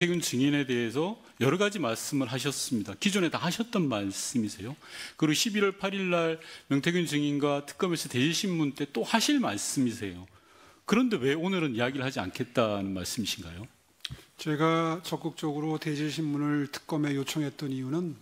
명태균 증인에 대해서 여러 가지 말씀을 하셨습니다. 기존에 다 하셨던 말씀이세요. 그리고 11월 8일 날 명태균 증인과 특검에서 대질신문 때 또 하실 말씀이세요. 그런데 왜 오늘은 이야기를 하지 않겠다는 말씀이신가요? 제가 적극적으로 대질신문을 특검에 요청했던 이유는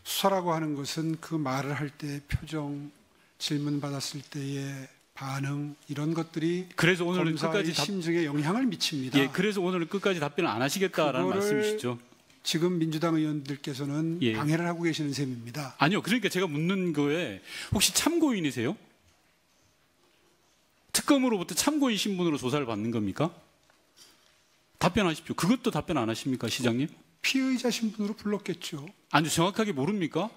수사라고 하는 것은 그 말을 할 때 표정, 질문 받았을 때의 반응 이런 것들이 그래서 오늘은 검사의 심증에 영향을 미칩니다. 예, 그래서 오늘은 끝까지 답변을 안 하시겠다라는 말씀이시죠? 지금 민주당 의원들께서는 예. 방해를 하고 계시는 셈입니다. 아니요, 그러니까 제가 묻는 거에 혹시 참고인이세요? 특검으로부터 참고인 신분으로 조사를 받는 겁니까? 답변하십시오. 그것도 답변 안 하십니까, 시장님? 피의자 신분으로 불렀겠죠. 아니요, 정확하게 모릅니까?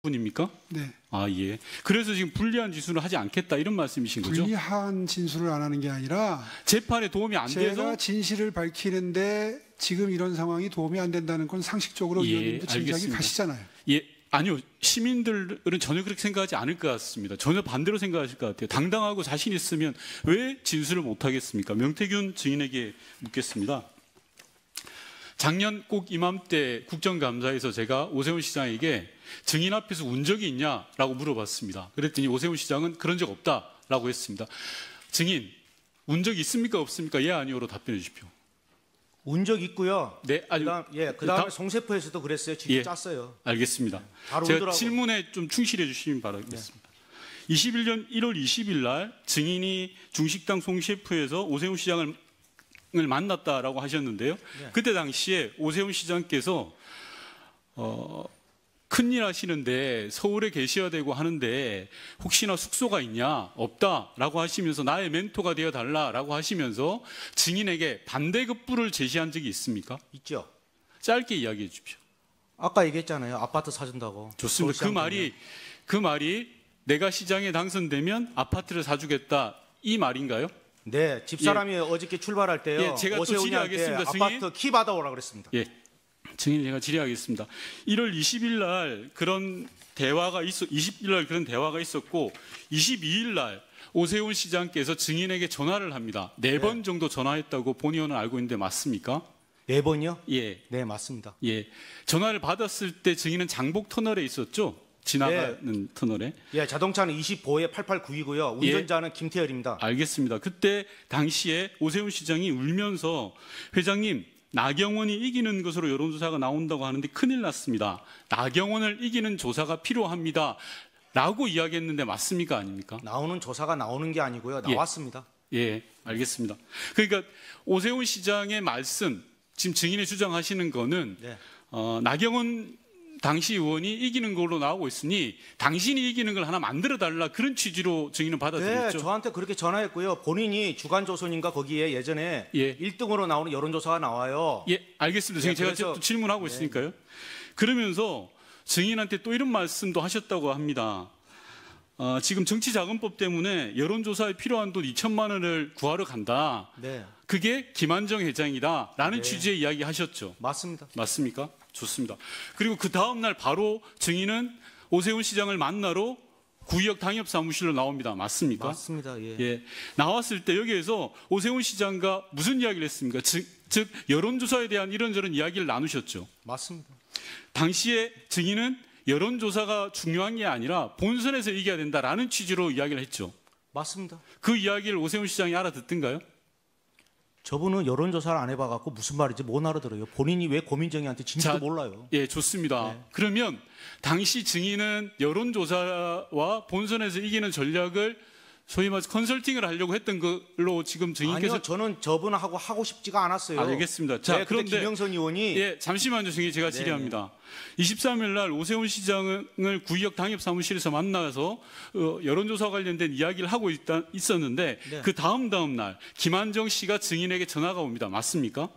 분입니까? 네. 아, 예. 그래서 지금 불리한 진술을 하지 않겠다 이런 말씀이신 거죠? 불리한 진술을 안 하는 게 아니라 재판에 도움이 안 제가 돼서 진실을 밝히는데 지금 이런 상황이 도움이 안 된다는 건 상식적으로 예, 의원님도 짐작이 알겠습니다. 가시잖아요. 예, 아니요. 시민들은 전혀 그렇게 생각하지 않을 것 같습니다. 전혀 반대로 생각하실 것 같아요. 당당하고 자신 있으면 왜 진술을 못 하겠습니까? 명태균 증인에게 묻겠습니다. 작년 꼭 이맘때 국정감사에서 제가 오세훈 시장에게 증인 앞에서 운 적이 있냐라고 물어봤습니다. 그랬더니 오세훈 시장은 그런 적 없다라고 했습니다. 증인, 운 적 있습니까 없습니까? 예, 아니오로 답변해 주십시오. 운 적 있고요. 네, 아주 그다음에 송세포에서도 그랬어요. 직접 예, 짰어요. 알겠습니다. 바로 제가 오더라고. 질문에 좀 충실해 주시면 바라겠습니다. 21년 1월 20일 날 증인이 중식당 송셰프에서 오세훈 시장을 만났다라고 하셨는데요. 네. 그때 당시에 오세훈 시장께서 큰일 하시는데 서울에 계셔야 되고 하는데 혹시나 숙소가 있냐? 없다라고 하시면서 나의 멘토가 되어 달라라고 하시면서 증인에게 반대급부를 제시한 적이 있습니까? 있죠. 짧게 이야기해 주십시오. 아까 얘기했잖아요. 아파트 사준다고. 좋습니다. 그 말이 내가 시장에 당선되면 아파트를 사주겠다 이 말인가요? 네, 집사람이 어저께 출발할 때요. 예, 제가 또 오세훈이한테 질의하겠습니다, 증인. 아파트 키 받아오라 그랬습니다. 예, 증인 제가 질의하겠습니다. 1월 20일 날 그런 대화가 20일 날 그런 대화가 있었고 22일 날 오세훈 시장께서 증인에게 전화를 합니다. 네 번 정도 전화했다고 본 의원은 알고 있는데 맞습니까? 4번이요? 예, 네, 맞습니다. 예. 전화를 받았을 때 증인은 장복 터널에 있었죠? 지나가는 터널에. 예, 자동차는 25에 889이고요. 운전자는 김태열입니다. 알겠습니다. 그때 당시에 오세훈 시장이 울면서 회장님 나경원이 이기는 것으로 여론조사가 나온다고 하는데 큰일 났습니다. 나경원을 이기는 조사가 필요합니다. 라고 이야기했는데 맞습니까? 아닙니까? 나오는 조사가 나오는 게 아니고요. 나왔습니다. 예, 알겠습니다. 그러니까 오세훈 시장의 말씀, 지금 증인이 주장하시는 거는 네. 나경원 당시 의원이 이기는 걸로 나오고 있으니 당신이 이기는 걸 하나 만들어달라 그런 취지로 증인은 네, 받아들였죠. 저한테 그렇게 전화했고요. 본인이 주간조선인가 거기에 예전에 예. 1등으로 나오는 여론조사가 나와요. 예, 알겠습니다. 증인 제가 그래서- 또 질문하고 있으니까요. 그러면서 증인한테 또 이런 말씀도 하셨다고 합니다. 지금 정치자금법 때문에 여론조사에 필요한 돈 2천만 원을 구하러 간다. 네, 그게 김한정 회장이다라는 네. 취지의 이야기 하셨죠. 맞습니다. 맞습니까? 좋습니다. 그리고 그 다음 날 바로 증인은 오세훈 시장을 만나러 구의역 당협 사무실로 나옵니다. 맞습니까? 맞습니다. 예. 예. 나왔을 때 여기에서 오세훈 시장과 무슨 이야기를 했습니까? 즉 여론조사에 대한 이런저런 이야기를 나누셨죠. 맞습니다. 당시에 증인은 여론조사가 중요한 게 아니라 본선에서 이겨야 된다라는 취지로 이야기를 했죠. 맞습니다. 그 이야기를 오세훈 시장이 알아듣던가요? 저분은 여론조사를 안 해봐갖고 무슨 말인지 못 알아들어요. 본인이 왜 고민정이한테 진지도 자, 몰라요. 예, 좋습니다. 네. 그러면 당시 증인은 여론조사와 본선에서 이기는 전략을 소위 말해서 컨설팅을 하려고 했던 걸로 지금 증인께서 아니요, 저는 저분하고 하고 싶지가 않았어요. 알겠습니다. 자, 네, 그런데 그런데 김영선 의원이 예, 잠시만요, 증인 제가 질의합니다. 23일 날 오세훈 시장을 구의역 당협 사무실에서 만나서 여론조사 관련된 이야기를 하고 있었는데 네. 그 다음 날 김한정 씨가 증인에게 전화가 옵니다. 맞습니까?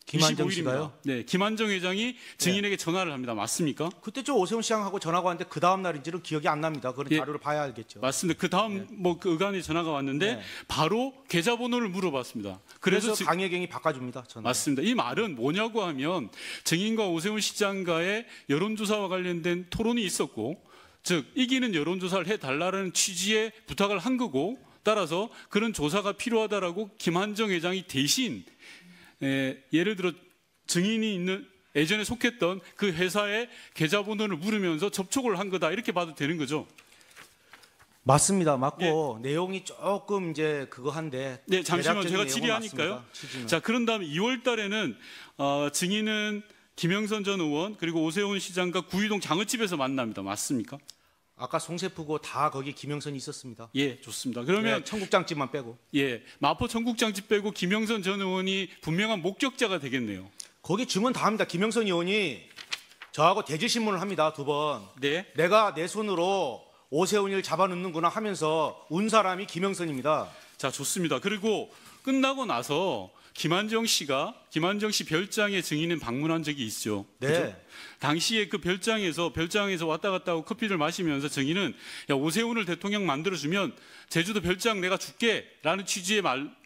김한정 25일입니다. 씨가요? 네, 김한정 회장이 증인에게 전화를 합니다. 맞습니까? 그때 저 오세훈 시장하고 전화가 왔는데 그 다음 날인지는 기억이 안 납니다. 그런 예. 자료를 봐야 알겠죠. 맞습니다. 그 다음 그 의관에 전화가 왔는데 네. 바로 계좌번호를 물어봤습니다. 그래서 지- 강혜경이 바꿔줍니다. 전화. 맞습니다. 이 말은 뭐냐고 하면 증인과 오세훈 시장과의 여론조사와 관련된 토론이 있었고, 즉 이기는 여론조사를 해달라는 취지의 부탁을 한 거고, 따라서 그런 조사가 필요하다라고 김한정 회장이 대신 예를 들어 증인이 있는 예전에 속했던 그 회사의 계좌번호를 물으면서 접촉을 한 거다 이렇게 봐도 되는 거죠. 맞습니다. 맞고 내용이 조금 이제 그거 한데. 네, 잠시만 대략적인 제가 내용은 질의하니까요. 맞습니다. 취지는. 자, 그런 다음에 2월 달에는 증인은 김영선 전 의원 그리고 오세훈 시장과 구이동 장어집에서 만납니다. 맞습니까? 아까 송세프고 다 거기 김영선이 있었습니다. 예, 좋습니다. 그러면 네, 청국장집만 빼고. 예, 마포 청국장집 빼고 김영선 전 의원이 분명한 목격자가 되겠네요. 거기 증언 다 합니다. 김영선 의원이 저하고 대질신문을 합니다. 2번. 네. 내가 내 손으로 오세훈이를 잡아놓는구나 하면서 운 사람이 김영선입니다. 자, 좋습니다. 그리고 끝나고 나서 김한정 씨 별장에 증인은 방문한 적이 있죠. 네. 그죠? 당시에 그 별장에서 왔다 갔다 하고 커피를 마시면서 증인은 야, 오세훈을 대통령 만들어주면 제주도 별장 내가 줄게라는 취지의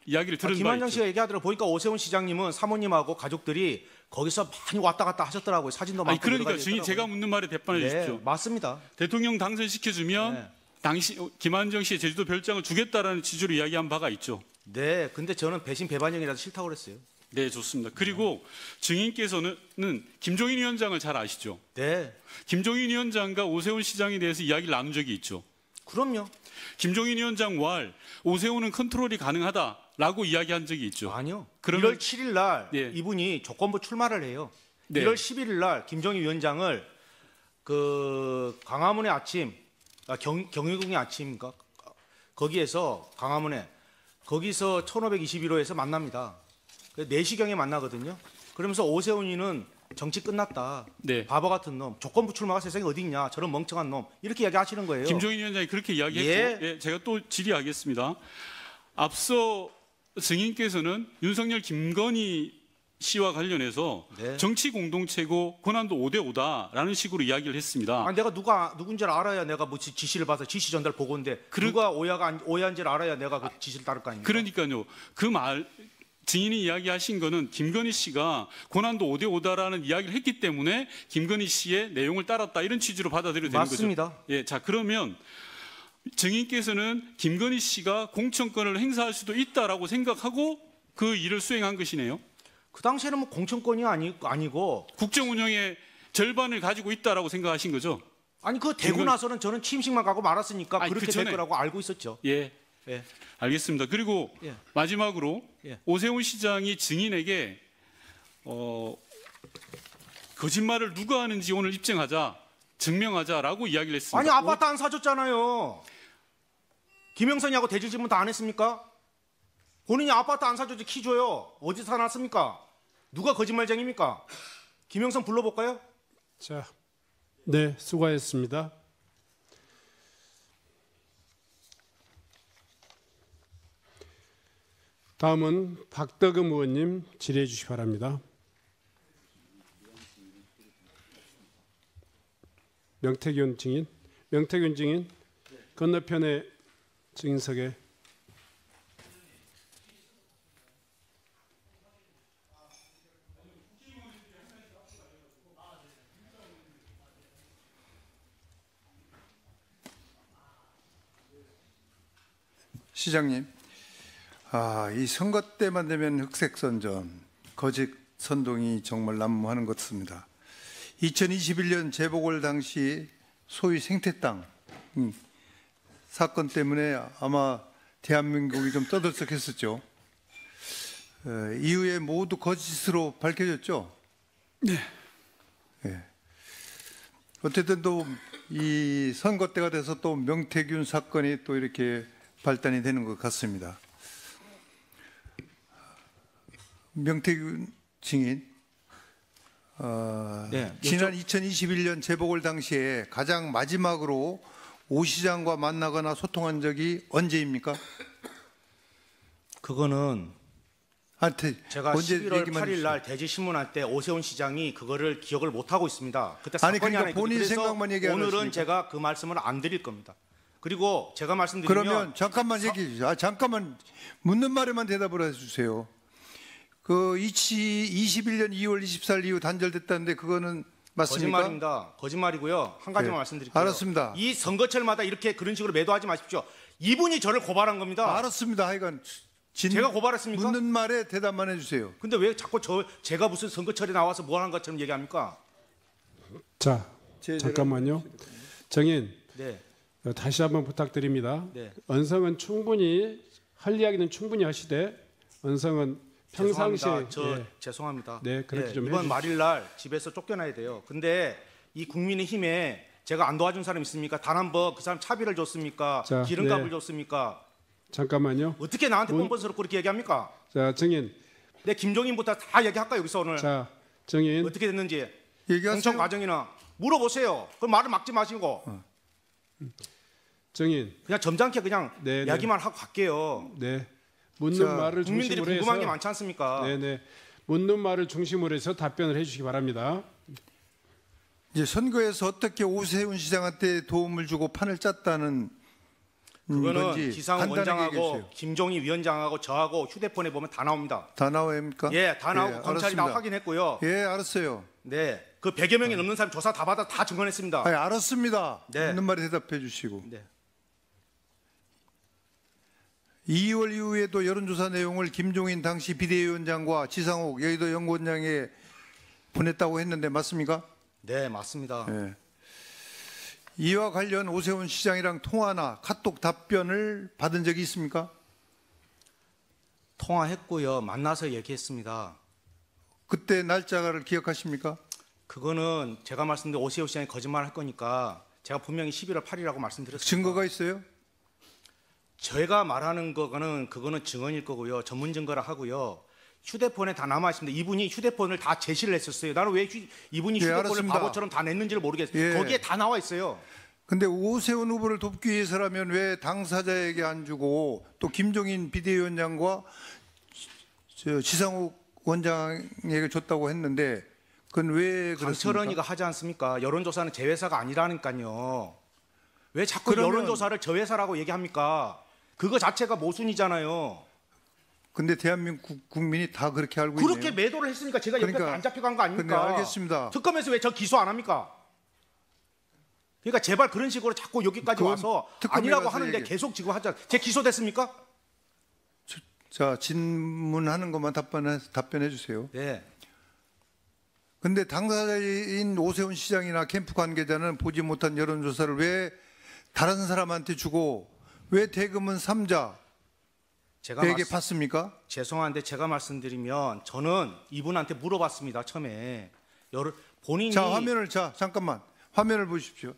이야기를 들은 바 김한정 있죠. 씨가 얘기하더라고 보니까 오세훈 시장님은 사모님하고 가족들이 거기서 많이 왔다 갔다 하셨더라고요. 사진도 많고. 그러니까 증인 제가 묻는 말에 대답해 주십시오. 네, 맞습니다. 대통령 당선시켜주면 네. 당시 김한정 씨의 제주도 별장을 주겠다라는 취지로 이야기한 바가 있죠. 네, 근데 저는 배신 배반형이라서 싫다고 그랬어요. 네, 좋습니다. 그리고 증인께서는 김종인 위원장을 잘 아시죠? 네, 김종인 위원장과 오세훈 시장에 대해서 이야기를 나눈 적이 있죠. 그럼요. 김종인 위원장 왈 오세훈은 컨트롤이 가능하다라고 이야기한 적이 있죠. 아니요. 그러면- 1월 7일 날 예. 이분이 조건부 출마를 해요. 네. 1월 11일 날 김종인 위원장을 그 광화문의 아침, 경희궁의 아침인가 거기에서 광화문에 거기서 1521호에서 만납니다. 4시경에 만나거든요. 그러면서 오세훈이는 정치 끝났다. 네. 바보 같은 놈. 조건부 출마가 세상에 어디 있냐. 저런 멍청한 놈. 이렇게 이야기하시는 거예요. 김종인 위원장이 그렇게 이야기했고, 예. 제가 또 질의하겠습니다. 앞서 증인께서는 윤석열 김건희 씨와 관련해서 네. 정치 공동체고 권한도 5대5다라는 식으로 이야기를 했습니다. 아니, 내가 누군지를 알아야 내가 뭐 지시를 봐서 지시 전달 보고인데 그러- 누가 오해한지를 알아야 내가 그 지시를 따를 거 아닙니까? 그러니까요. 그 말 증인이 이야기하신 거는 김건희 씨가 권한도 5대5다라는 이야기를 했기 때문에 김건희 씨의 내용을 따랐다 이런 취지로 받아들여야 되는 맞습니다. 거죠. 예, 자 그러면 증인께서는 김건희 씨가 공천권을 행사할 수도 있다라고 생각하고 그 일을 수행한 것이네요. 그 당시에는 뭐 공천권이 아니고 국정 운영의 절반을 가지고 있다라고 생각하신 거죠. 아니 그 되고 김건- 나서는 저는 취임식만 가고 말았으니까 아니, 그렇게 그 전에- 될 거라고 알고 있었죠. 예, 예. 알겠습니다. 그리고 예. 마지막으로 예. 오세훈 시장이 증인에게 거짓말을 누가 하는지 오늘 입증하자, 증명하자라고 이야기를 했습니다. 아니 아파트 안 사줬잖아요. 김영선이하고 대질 질문도 안 했습니까? 본인이 아파트 안 사줬지 키 줘요. 어디서 사놨습니까? 누가 거짓말쟁입니까? 김영선 불러볼까요? 자, 네, 수고하셨습니다. 다음은 박덕흠 의원님 질의해 주시기 바랍니다. 명태균 증인 건너편의 증인석에 시장님, 이 선거 때만 되면 흑색선전, 거짓 선동이 정말 난무하는 것 같습니다. 2021년 재보궐 당시 소위 생태땅 사건 때문에 아마 대한민국이 좀 떠들썩했었죠. 이후에 모두 거짓으로 밝혀졌죠. 네. 어쨌든 또 이 선거 때가 돼서 또 명태균 사건이 또 이렇게 발단이 되는 것 같습니다. 명태균 증인, 네, 지난 2021년 재보궐 당시에 가장 마지막으로 오 시장과 만나거나 소통한 적이 언제입니까? 그거는 제가 언제 11월 얘기만 8일 날 대지 신문할 때 오세훈 시장이 그거를 기억을 못 하고 있습니다. 그때 아니, 사건이 그러니까 하나 있거든요. 본인 그래서 생각만 얘기 안 오늘은 하십니까? 제가 그 말씀을 안 드릴 겁니다. 그리고 제가 말씀드리면 그러면 잠깐만 얘기해 주세요. 잠깐만 묻는 말에만 대답을 해주세요. 그 21년 2월 24일 이후 단절됐다는데 그거는 맞습니까? 거짓말입니다. 거짓말이고요. 한 가지만 네, 말씀드릴게요. 알았습니다. 이 선거철마다 이렇게 그런 식으로 매도하지 마십시오. 이분이 저를 고발한 겁니다. 알았습니다. 하여간 제가 고발했습니까? 묻는 말에 대답만 해주세요. 근데 왜 자꾸 제가 무슨 선거철에 나와서 뭐 하는 것처럼 얘기합니까? 자, 잠깐만요. 정인, 네. 다시 한번 부탁드립니다. 네. 언성은 충분히 할 이야기는 충분히 하시되 언성은 평상시에 죄송합니다. 네, 그렇게 좀 이번 해주십시오. 말일날 집에서 쫓겨나야 돼요. 근데 이 국민의힘에 제가 안 도와준 사람 있습니까? 단 한 번 그 사람 차비를 줬습니까? 자, 기름값을 네. 줬습니까? 잠깐만요. 어떻게 나한테 뻔뻔스럽고 그렇게 얘기합니까? 자, 정인. 내 김종인부터 다 얘기할까 여기서 오늘 자, 정인. 어떻게 됐는지 얘기하세요. 공천 과정이나 물어보세요. 그럼 말을 막지 마시고 정인. 그냥 점잖게 그냥 네, 네. 이야기만 하고 갈게요. 네. 묻는 자, 말을 국민들이 중심으로 궁금한 게 해서 많지 않습니까? 네네. 묻는 말을 중심으로 해서 답변을 해주시기 바랍니다. 이제 선거에서 어떻게 오세훈 시장한테 도움을 주고 판을 짰다는 그거는 건지 기상 간단하게 원장하고 얘기해주세요. 김종희 위원장하고 저하고 휴대폰에 보면 다 나옵니다. 다 나와입니까? 예, 다 나오고 예, 검찰이 다 알았습니다. 확인했고요. 예, 알았어요. 네, 그 100여 명이 넘는 사람 조사 다 받아 다 증언했습니다. 아니, 알았습니다. 네. 묻는 말에 대답해 주시고. 네. 2월 이후에도 여론조사 내용을 김종인 당시 비대위원장과 지상욱 여의도 연구원장에 보냈다고 했는데 맞습니까? 네, 맞습니다. 예. 이와 관련 오세훈 시장이랑 통화나 카톡 답변을 받은 적이 있습니까? 통화했고요. 만나서 얘기했습니다. 그때 날짜를 기억하십니까? 그거는 제가 말씀드린 오세훈 시장이 거짓말할 거니까 제가 분명히 11월 8일이라고 말씀드렸습니다. 증거가 있어요? 제가 말하는 거는 그거는 증언일 거고요. 전문 증거라 하고요. 휴대폰에 다 남아 있습니다. 이분이 휴대폰을 다 제시를 했었어요. 나는 왜 이분이 예, 휴대폰을 알았습니다. 바보처럼 다 냈는지를 모르겠어요. 예. 거기에 다 나와 있어요. 근데 오세훈 후보를 돕기 위해서라면 왜 당사자에게 안 주고 또 김종인 비대위원장과 지상욱 원장에게 줬다고 했는데 그건 왜 그렇습니까? 강철원이가 하지 않습니까? 여론조사는 제 회사가 아니라니까요. 왜 자꾸 그러면- 여론조사를 저 회사라고 얘기합니까? 그거 자체가 모순이잖아요. 근데 대한민국 국민이 다 그렇게 알고 그렇게 있네요. 매도를 했으니까 제가 옆에 그러니까- 안 잡혀간 거 아닙니까? 근데 알겠습니다. 특검에서 왜 저 기소 안 합니까? 그러니까 제발 그런 식으로 자꾸 여기까지 그건 와서 특검에 아니라고 가서 하는데 얘기- 계속 지금 하자. 제 기소됐습니까? 자, 질문하는 것만 답변해 주세요. 네. 근데 당사자인 오세훈 시장이나 캠프 관계자는 보지 못한 여론조사를 왜 다른 사람한테 주고 왜 대금은 삼자에게 제가 받습니까? 죄송한데 제가 말씀드리면 저는 이분한테 물어봤습니다. 처음에 본인이 자, 잠깐만 화면을 보십시오.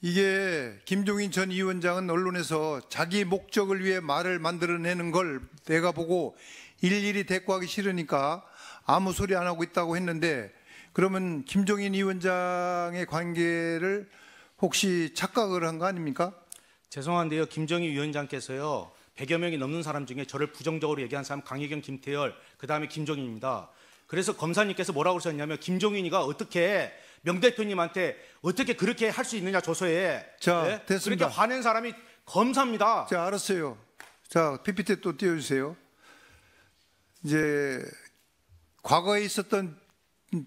이게 김종인 전 위원장은 언론에서 자기 목적을 위해 말을 만들어내는 걸 내가 보고 일일이 대꾸하기 싫으니까 아무 소리 안 하고 있다고 했는데 그러면 김종인 위원장의 관계를 혹시 착각을 한 거 아닙니까? 죄송한데요. 김정희 위원장께서요. 100여 명이 넘는 사람 중에 저를 부정적으로 얘기한 사람 강혜경, 김태열, 그다음에 김종인입니다. 그래서 검사님께서 뭐라고 그러셨냐면 김종인이가 어떻게 명 대표님한테 어떻게 그렇게 할 수 있느냐 조서에 자, 됐습니다. 그렇게 화낸 사람이 검사입니다. 자, 알았어요. 자, PPT 또 띄워주세요. 이제 과거에 있었던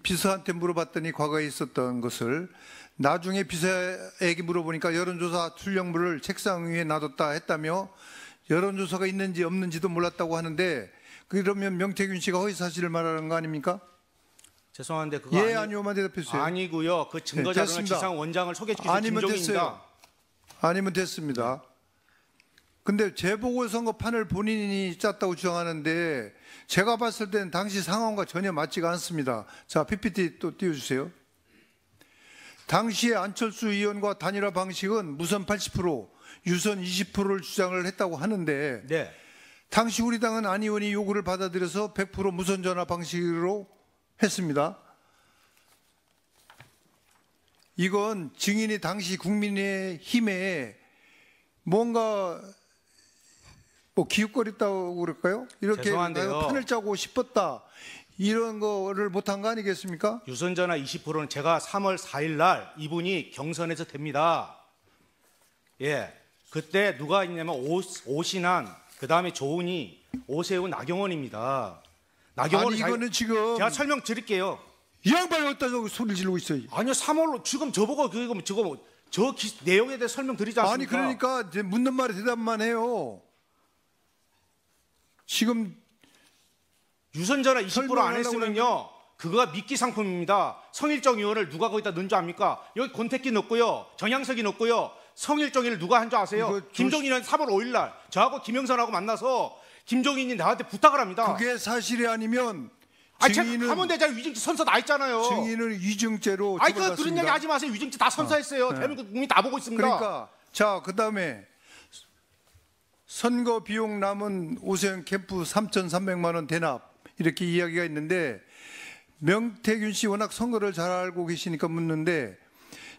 비서한테 물어봤더니 과거에 있었던 것을 나중에 비서에게 물어보니까 여론조사 출력물을 책상 위에 놔뒀다 했다며 여론조사가 있는지 없는지도 몰랐다고 하는데 그러면 명태균 씨가 허위사실을 말하는 거 아닙니까? 죄송한데 그거 예, 아니오만 대답해 주세요. 아니고요. 그 증거 네, 자료는 됐습니다. 지상 원장을 소개시켜준 아니면 김종인입니다. 됐어요. 아니면 됐습니다. 근데 재보궐선거판을 본인이 짰다고 주장하는데 제가 봤을 때는 당시 상황과 전혀 맞지가 않습니다. 자, PPT 또 띄워주세요. 당시에 안철수 의원과 단일화 방식은 무선 80%, 유선 20%를 주장을 했다고 하는데 네. 당시 우리 당은 안 의원이 요구를 받아들여서 100% 무선 전화 방식으로 했습니다. 이건 증인이 당시 국민의힘에 뭔가 뭐 기웃거렸다고 그럴까요? 이렇게 죄송한데요. 판을 짜고 싶었다 이런 거를 못한 거 아니겠습니까? 유선전화 20%는 제가 3월 4일 날 이분이 경선에서 됩니다. 예, 그때 누가 있냐면 오신환, 그 다음에 조은희, 오세훈, 나경원입니다. 나경원 아니 이거는 지금 제가 설명 드릴게요. 이 양반이 어디다 저기 소리를 지르고 있어요. 아니요, 3월로 지금 저보고 그거 저거 내용에 대해 설명드리지 않습니까? 아니 그러니까 이제 묻는 말에 대답만 해요. 지금 유선전화 20% 안 설명하려고 했으면요. 그거가 미끼 상품입니다. 성일정 의원을 누가 거기다 넣은 줄 압니까? 여기 권태기 넣고요. 정양석이 넣고요. 성일정의를 누가 한 줄 아세요? 이거 김종인은 3월 5일 날 저하고 김영선하고 만나서 김종인이 나한테 부탁을 합니다. 그게 사실이 아니면 아니 제가 증인은 하면 되잖아요. 위증죄 선서 나 있잖아요. 증인을 위증죄로 아니 그런 처벌받습니다. 얘기 하지 마세요. 위증죄 다 선서했어요. 대한민국 국민 다 보고 있습니다. 그러니까 자 그다음에 선거 비용 남은 오세훈 캠프 3,300만 원 대납 이렇게 이야기가 있는데 명태균 씨 워낙 선거를 잘 알고 계시니까 묻는데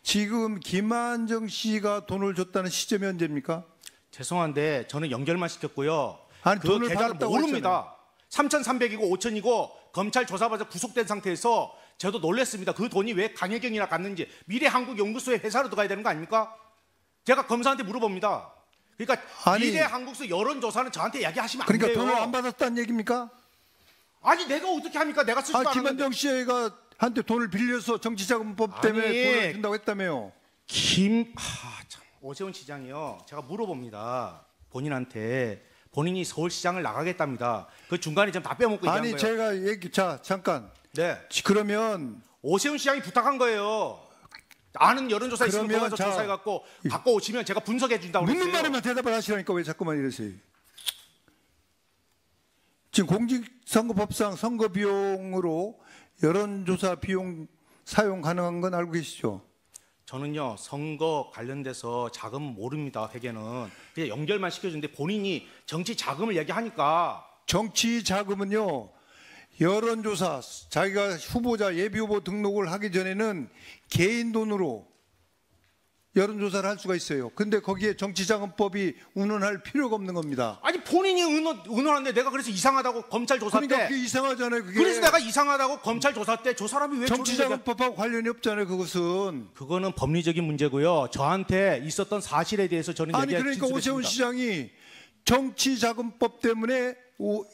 지금 김한정 씨가 돈을 줬다는 시점이 언제입니까? 죄송한데 저는 연결만 시켰고요. 아니, 그 돈을 계좌를 받았다고 모릅니다. 3,300이고 5,000이고 검찰 조사받아 구속된 상태에서 저도 놀랐습니다. 그 돈이 왜 강혜경이나 갔는지 미래한국연구소의 회사로 들어가야 되는 거 아닙니까? 제가 검사한테 물어봅니다. 그러니까 아니, 미래한국소 여론조사는 저한테 이야기하시면 안 그러니까 돼요. 돈을 안 받았다는 얘기입니까? 아니 내가 어떻게 합니까? 내가 쓰지도 않았는데. 김한정 씨가 한테 돈을 빌려서 정치자금법 때문에 아니, 돈을 준다고 했다며요. 오세훈 시장이요. 제가 물어봅니다. 본인한테 본인이 서울시장을 나가겠답니다. 그 중간에 좀 다 빼먹고 얘기한 아니 거예요. 제가 잠깐 네. 그러면 오세훈 시장이 부탁한 거예요. 아는 여론조사 있으면 그러면 거기서 자, 조사해갖고 갖고 오시면 제가 분석해 준다고 그랬어요. 묻는 말에만 대답을 하시라니까 왜 자꾸만 이러세요? 지금 공직선거법상 선거 비용으로 여론조사 비용 사용 가능한 건 알고 계시죠? 저는요 선거 관련돼서 자금 모릅니다. 회계는 그냥 연결만 시켜주는데 본인이 정치 자금을 얘기하니까 정치 자금은요 여론조사 자기가 후보자 예비 후보 등록을 하기 전에는 개인 돈으로 여론조사를 할 수가 있어요. 근데 거기에 정치자금법이 운운할 필요가 없는 겁니다. 아니 본인이 의논하는데 내가 그래서 이상하다고 검찰 조사 그러니까 때 그게 이상하잖아요. 그게 그래서 내가 이상하다고 검찰 조사 때 저 사람이 왜 정치자금법하고 관련이 없잖아요. 그것은. 그거는 법리적인 문제고요. 저한테 있었던 사실에 대해서 저는 아니 얘기할 그러니까 오세훈 진술했습니다. 시장이 정치자금법 때문에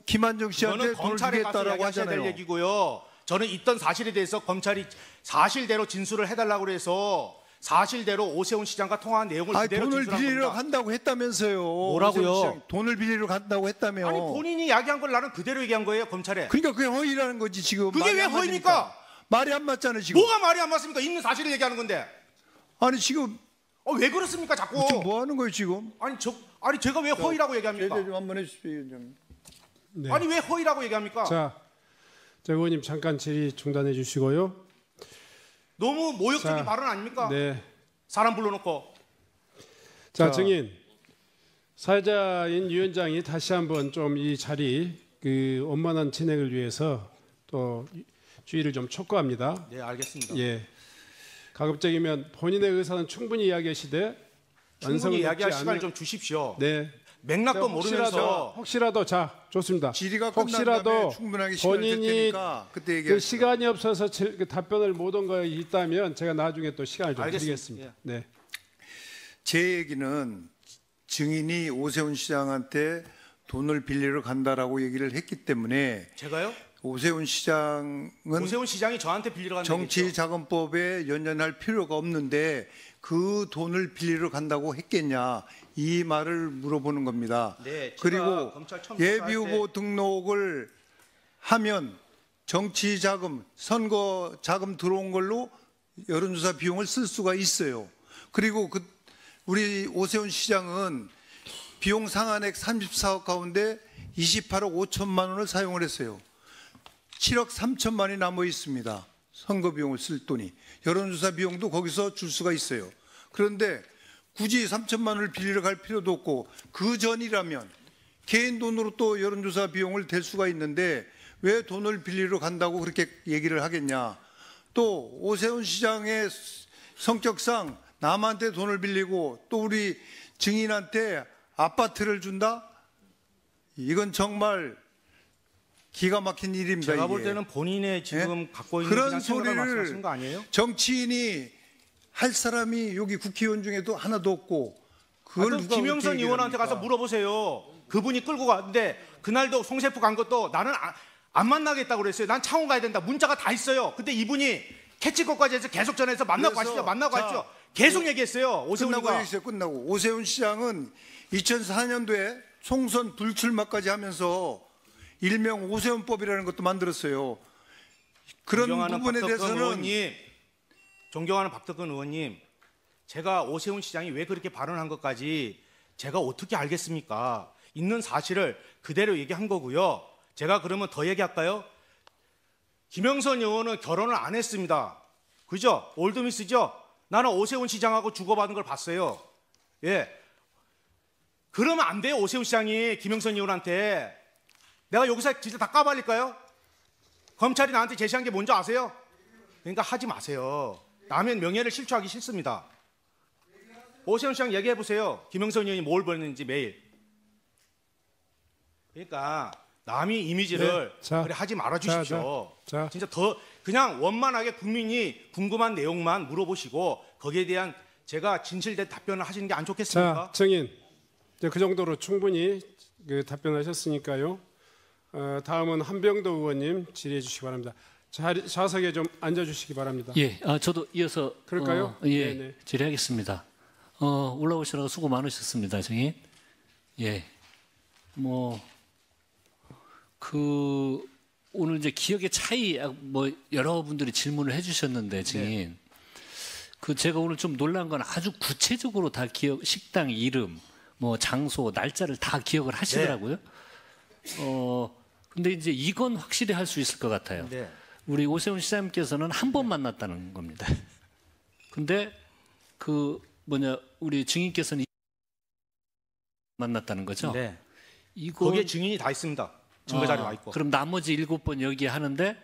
김한정 씨한테 그거는 돈을 검찰에 가서 주겠다라고 이야기하셔야 될 하잖아요. 얘기고요. 저는 있던 사실에 대해서 검찰이 사실대로 진술을 해달라고 그래서 사실대로 오세훈 시장과 통화한 내용을 아니 그대로 돈을 진술한 빌리러 겁니다. 간다고 했다면서요. 뭐라고요? 오세훈 시장이 돈을 빌리러 간다고 했다며. 아니 본인이 이야기한 걸 나는 그대로 얘기한 거예요 검찰에. 그러니까 그게 허위라는 거지 지금. 그게 말이 왜 안 허위입니까? 맞으니까. 말이 안 맞잖아요 지금. 뭐가 말이 안 맞습니까? 있는 사실을 얘기하는 건데. 아니 지금 왜 그렇습니까 자꾸? 지금 뭐 하는 거예요 지금? 아니 제가 왜 허위라고 얘기합니까? 제대 좀 한번 해주십시오. 좀. 네. 아니 왜 허위라고 얘기합니까? 자, 의원님 잠깐 질의 중단해 주시고요. 너무 모욕적인 자, 발언 아닙니까? 네. 사람 불러놓고. 자, 증인 사회자인 위원장이 다시 한번 좀 이 자리 그 원만한 진행을 위해서 또 주의를 좀 촉구합니다. 네 알겠습니다. 예. 가급적이면 본인의 의사는 충분히 이야기하시되 충분히 이야기할 시간을 않는- 좀 주십시오. 네. 맥락도 모르면서 혹시라도 자 좋습니다. 질의가 끝난 혹시라도 다음에 충분하게 시간을 줄 본인이 테니까 그때 그 얘기하시죠. 시간이 없어서 그 답변을 못 온 거 있다면 제가 나중에 또 시간을 좀 알겠습니다. 드리겠습니다. 네. 제 얘기는 증인이 오세훈 시장한테 돈을 빌리러 간다라고 얘기를 했기 때문에 제가요? 오세훈 시장은 오세훈 시장이 저한테 빌리러 간다고 했죠. 정치자금법에 연연할 필요가 없는데 그 돈을 빌리러 간다고 했겠냐 이 말을 물어보는 겁니다. 네, 제가 그리고 검찰 처음 예비 조사할 후보 등록을 하면 정치자금, 선거자금 들어온 걸로 여론조사 비용을 쓸 수가 있어요. 그리고 우리 오세훈 시장은 비용 상한액 34억 가운데 28억 5천만 원을 사용을 했어요. 7억 3천만이 남아 있습니다. 선거 비용을 쓸 돈이. 여론조사 비용도 거기서 줄 수가 있어요. 그런데 굳이 3천만 원을 빌리러 갈 필요도 없고 그 전이라면 개인 돈으로 또 여론조사 비용을 댈 수가 있는데 왜 돈을 빌리러 간다고 그렇게 얘기를 하겠냐. 또 오세훈 시장의 성격상 남한테 돈을 빌리고 또 우리 증인한테 아파트를 준다? 이건 정말 기가 막힌 일입니다. 제가 이게. 볼 때는 본인의 지금 갖고 있는 그런 그냥 생각을 말씀하시는 소리를 거 아니에요? 정치인이 할 사람이 여기 국회의원 중에도 하나도 없고 그걸 누가 김영선 그렇게 의원한테 얘기를 가서 합니까? 물어보세요. 그분이 끌고 갔는데 그날도 송세프 간 것도 나는 안 만나겠다고 그랬어요. 난 창원 가야 된다. 문자가 다 있어요. 근데 이분이 캐치콜까지 해서 계속 전해서 만나고 그래서 가시죠. 만나고 자, 가시죠. 계속 얘기했어요. 끝나고 오세훈이가. 얘기했어요. 끝나고 오세훈 시장은 2004년도에 총선 불출마까지 하면서 일명 오세훈법이라는 것도 만들었어요. 그런 부분에 대해서는 존경하는 박덕근 의원님, 제가 오세훈 시장이 왜 그렇게 발언한 것까지 제가 어떻게 알겠습니까? 있는 사실을 그대로 얘기한 거고요. 제가 그러면 더 얘기할까요? 김영선 의원은 결혼을 안 했습니다. 그죠? 올드미스죠? 나는 오세훈 시장하고 주고받은 걸 봤어요. 예. 그러면 안 돼요, 오세훈 시장이 김영선 의원한테. 내가 여기서 진짜 다 까발릴까요? 검찰이 나한테 제시한 게 뭔지 아세요? 그러니까 하지 마세요. 남의 명예를 실추하기 싫습니다. 오세훈 시장 얘기해 보세요. 김영선 의원이 뭘 벌는지 매일. 그러니까 남이 이미지를 자, 그래 하지 말아 주십시오. 자. 진짜 더 그냥 원만하게 국민이 궁금한 내용만 물어보시고 거기에 대한 제가 진실된 답변을 하시는 게 안 좋겠습니까? 자, 증인. 이제 그 정도로 충분히 답변하셨으니까요. 다음은 한병도 의원님 질의해 주시기 바랍니다. 좌석에 좀 앉아 주시기 바랍니다. 예, 저도 이어서 그럴까요? 예, 네네. 질의하겠습니다. 올라오시라고 수고 많으셨습니다, 증인. 예, 오늘 이제 기억의 차이 여러분들이 질문을 해주셨는데 증인, 제가 오늘 좀 놀란 건 아주 구체적으로 다 식당 이름, 장소, 날짜를 다 기억을 하시더라고요. 근데 이제 이건 확실히 할 수 있을 것 같아요. 네. 우리 오세훈 시장님께서는 한 번 만났다는 겁니다. 근데 우리 증인께서는 만났다는 거죠? 네. 이건 거기에 증인이 다 있습니다. 증거 자료 와 있고. 그럼 나머지 7번 여기 하는데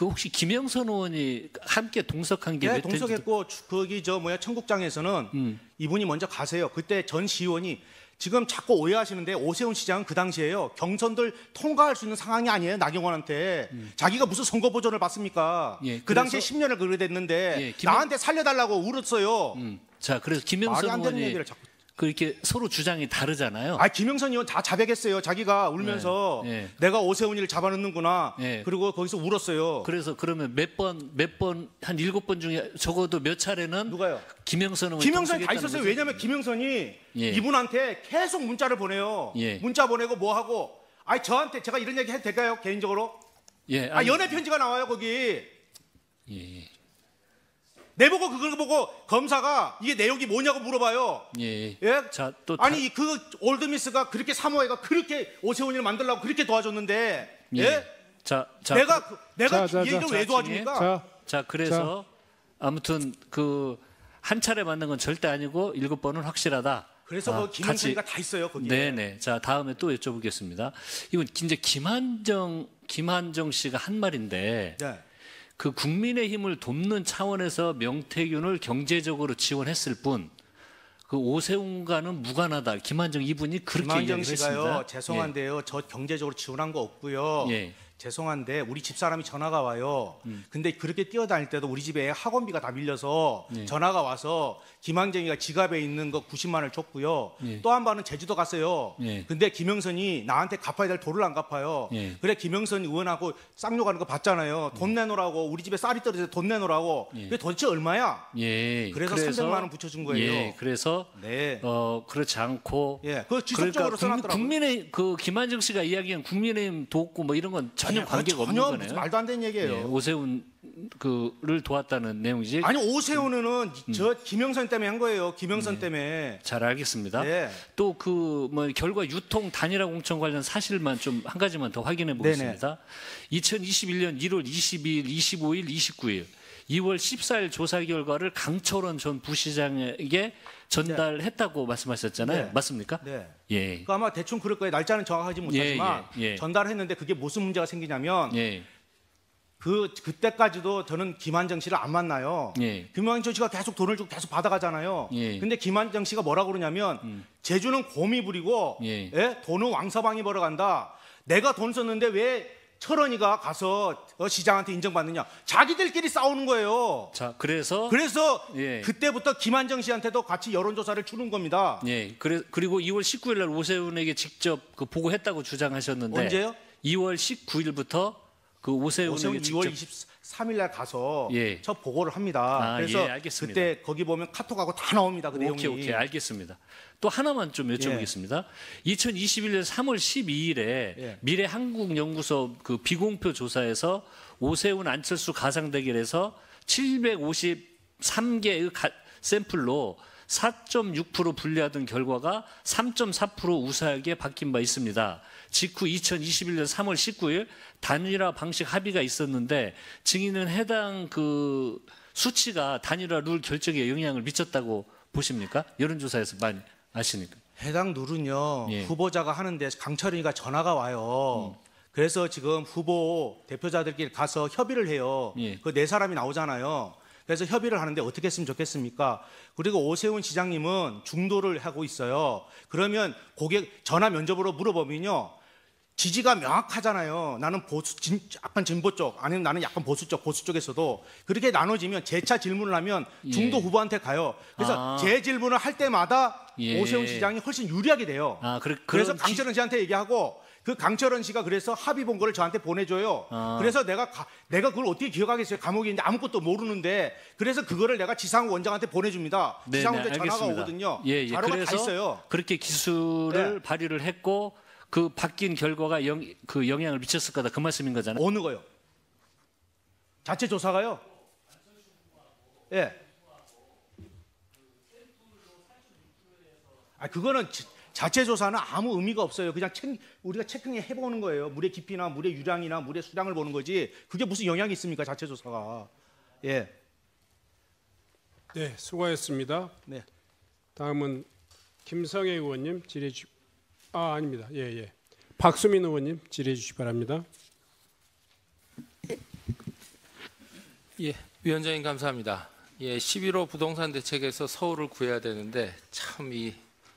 혹시 김영선 의원이 함께 동석한 게 네, 몇 회인지 동석했고 거기 청국장에서는 이분이 먼저 가세요. 그때 전 시의원이 지금 자꾸 오해하시는데 오세훈 시장은 그 당시에요. 경선들 통과할 수 있는 상황이 아니에요. 나경원한테. 자기가 무슨 선거 보전을 받습니까? 예, 그 당시에 그래서- 10년을 그렇게 됐는데 예, 나한테 살려달라고 울었어요. 자, 그래서 말이 김영선 안 되는 의원이 얘기를 자꾸. 그렇게 서로 주장이 다르잖아요. 김영선 의원 다 자백했어요. 자기가 울면서 네, 네. 내가 오세훈이를 잡아넣는구나. 네. 그리고 거기서 울었어요. 그래서 그러면 몇 번 한 7번 중에 적어도 몇 차례는 누가요? 김영선 의원이 김영선이 다 동석했다는 있었어요. 거죠? 왜냐하면 김영선이 예. 이분한테 계속 문자를 보내요. 예. 문자 보내고 뭐 하고. 저한테 제가 이런 얘기 해도 될까요? 개인적으로? 예, 연애 편지가 나와요 거기. 예, 내보고 그걸 보고 검사가 이게 내용이 뭐냐고 물어봐요. 예. 예? 자, 또 그 올드미스가 그렇게 사모해가 그렇게 오세훈이를 만들려고 그렇게 도와줬는데 예? 예. 자, 내가 자, 이 얘기를 왜 도와줍니까? 자, 그래서 아무튼 한 차례 만난 건 절대 아니고 7번은 확실하다. 그래서 김영선이가 다 있어요 거기에. 네네. 자, 다음에 또 여쭤보겠습니다. 이건 이제 김한정 씨가 한 말인데 네. 국민의힘을 돕는 차원에서 명태균을 경제적으로 지원했을 뿐 오세훈과는 무관하다. 김한정 이분이 그렇게 김한정 이야기를 씨가요. 했습니다. 죄송한데요. 저 경제적으로 지원한 거 없고요. 예. 죄송한데 우리 집사람이 전화가 와요. 근데 그렇게 뛰어다닐 때도 우리 집에 학원비가 다 밀려서 예. 전화가 와서 김한정이가 지갑에 있는 거 90만 원을 줬고요. 예. 또 한 번은 제주도 갔어요. 예. 근데 김영선이 나한테 갚아야 될 돈을 안 갚아요. 예. 그래 김영선 의원하고 쌍욕하는 거 봤잖아요. 돈 내놓으라고 우리 집에 쌀이 떨어져서 돈 내놓으라고. 예. 그게 도대체 얼마야? 예. 그래서 300만 원 붙여준 거예요. 예. 그래서 네. 그렇지 않고 예. 그거 지속적으로 써놨더라고요. 국민의 김한정 씨가 이야기한 국민의힘 돕고 이런 건 전혀 관계가 없는 전혀 거네요. 말도 안 되는 얘기예요. 예, 오세훈 를 도왔다는 내용이지. 아니 오세훈은 저 김영선 때문에 한 거예요. 김영선 때문에. 잘 알겠습니다. 네. 또 결과 유통 단일화 공천 관련 사실만 좀 한 가지만 더 확인해 보겠습니다. 2021년 1월 22일, 25일, 29일, 2월 14일 조사 결과를 강철원 전 부시장에게 전달했다고 말씀하셨잖아요. 네. 맞습니까? 네. 예. 그 아마 대충 그럴 거예요. 날짜는 정확하지 못하지만 예. 전달했는데 그게 무슨 문제가 생기냐면 예. 그때까지도 저는 김한정 씨를 안 만나요. 예. 김한정 씨가 계속 돈을 주고 계속 받아가잖아요. 예. 근데 김한정 씨가 뭐라고 그러냐면 제주는 곰이 부리고 예. 돈은 왕서방이 벌어간다. 내가 돈 썼는데 왜 철원이가 가서 시장한테 인정받느냐. 자기들끼리 싸우는 거예요. 자, 그래서 예. 그때부터 김한정 씨한테도 같이 여론조사를 주는 겁니다. 예. 그리고 2월 19일 날 오세훈에게 직접 보고했다고 주장하셨는데 언제요? 2월 19일부터 그 오세훈에게 2월 직접 23일 날 가서 예. 첫 보고를 합니다. 그래서 예, 알겠습니다. 그때 거기 보면 카톡하고 다 나옵니다. 그 내용이. 오케이, 알겠습니다. 또 하나만 좀 여쭤보겠습니다. 2021년 3월 12일에 예. 미래한국연구소 그 비공표 조사에서 오세훈 안철수 가상 대결에서 753개의 샘플로 4.6% 불리하던 결과가 3.4% 우세하게 바뀐 바 있습니다. 직후 2021년 3월 19일 단일화 방식 합의가 있었는데 증인은 해당 그 수치가 단일화 룰 결정에 영향을 미쳤다고 보십니까? 여론조사에서 많이 아시니까. 해당 룰은요. 예. 후보자가 하는데 강철이가 전화가 와요. 그래서 지금 후보 대표자들끼리 가서 협의를 해요. 예. 그 네 사람이 나오잖아요. 그래서 협의를 하는데 어떻게 했으면 좋겠습니까? 그리고 오세훈 시장님은 중도를 하고 있어요. 그러면 고객 전화 면접으로 물어보면요. 지지가 명확하잖아요. 나는 약간 진보 쪽, 아니면 나는 약간 보수 쪽에서도 그렇게 나눠지면 재차 질문을 하면 중도 후보한테 가요. 그래서 제 질문을 할 때마다 예. 오세훈 시장이 훨씬 유리하게 돼요. 그래서 강철원 씨한테 얘기하고 그 강철원 씨가 그래서 합의 본 거를 저한테 보내줘요. 그래서 내가 그걸 어떻게 기억하겠어요? 감옥에 있는데 아무것도 모르는데 그래서 그거를 내가 지상욱 원장한테 보내줍니다. 네, 지상욱 원장 알겠습니다. 전화가 오거든요. 예, 자료가 다 그래서 있어요. 그렇게 기술을 네. 발휘를 했고 그 바뀐 결과가 그 영향을 미쳤을 거다 그 말씀인 거잖아요. 어느 거요? 자체 조사가요? 예. 그거는 자체 조사는 아무 의미가 없어요. 그냥 우리가 체크해 보는 거예요. 물의 깊이나 물의 유량이나 물의 수량을 보는 거지. 그게 무슨 영향이 있습니까? 자체 조사가. 예. 네, 수고하셨습니다. 네. 다음은 김성애 의원님 질의해 주시. 아닙니다. 예. 박수민 의원님 질의해 주시기 바랍니다. 예, 위원장님 감사합니다. 예, 11호 부동산 대책에서 서울을 구해야 되는데 참 이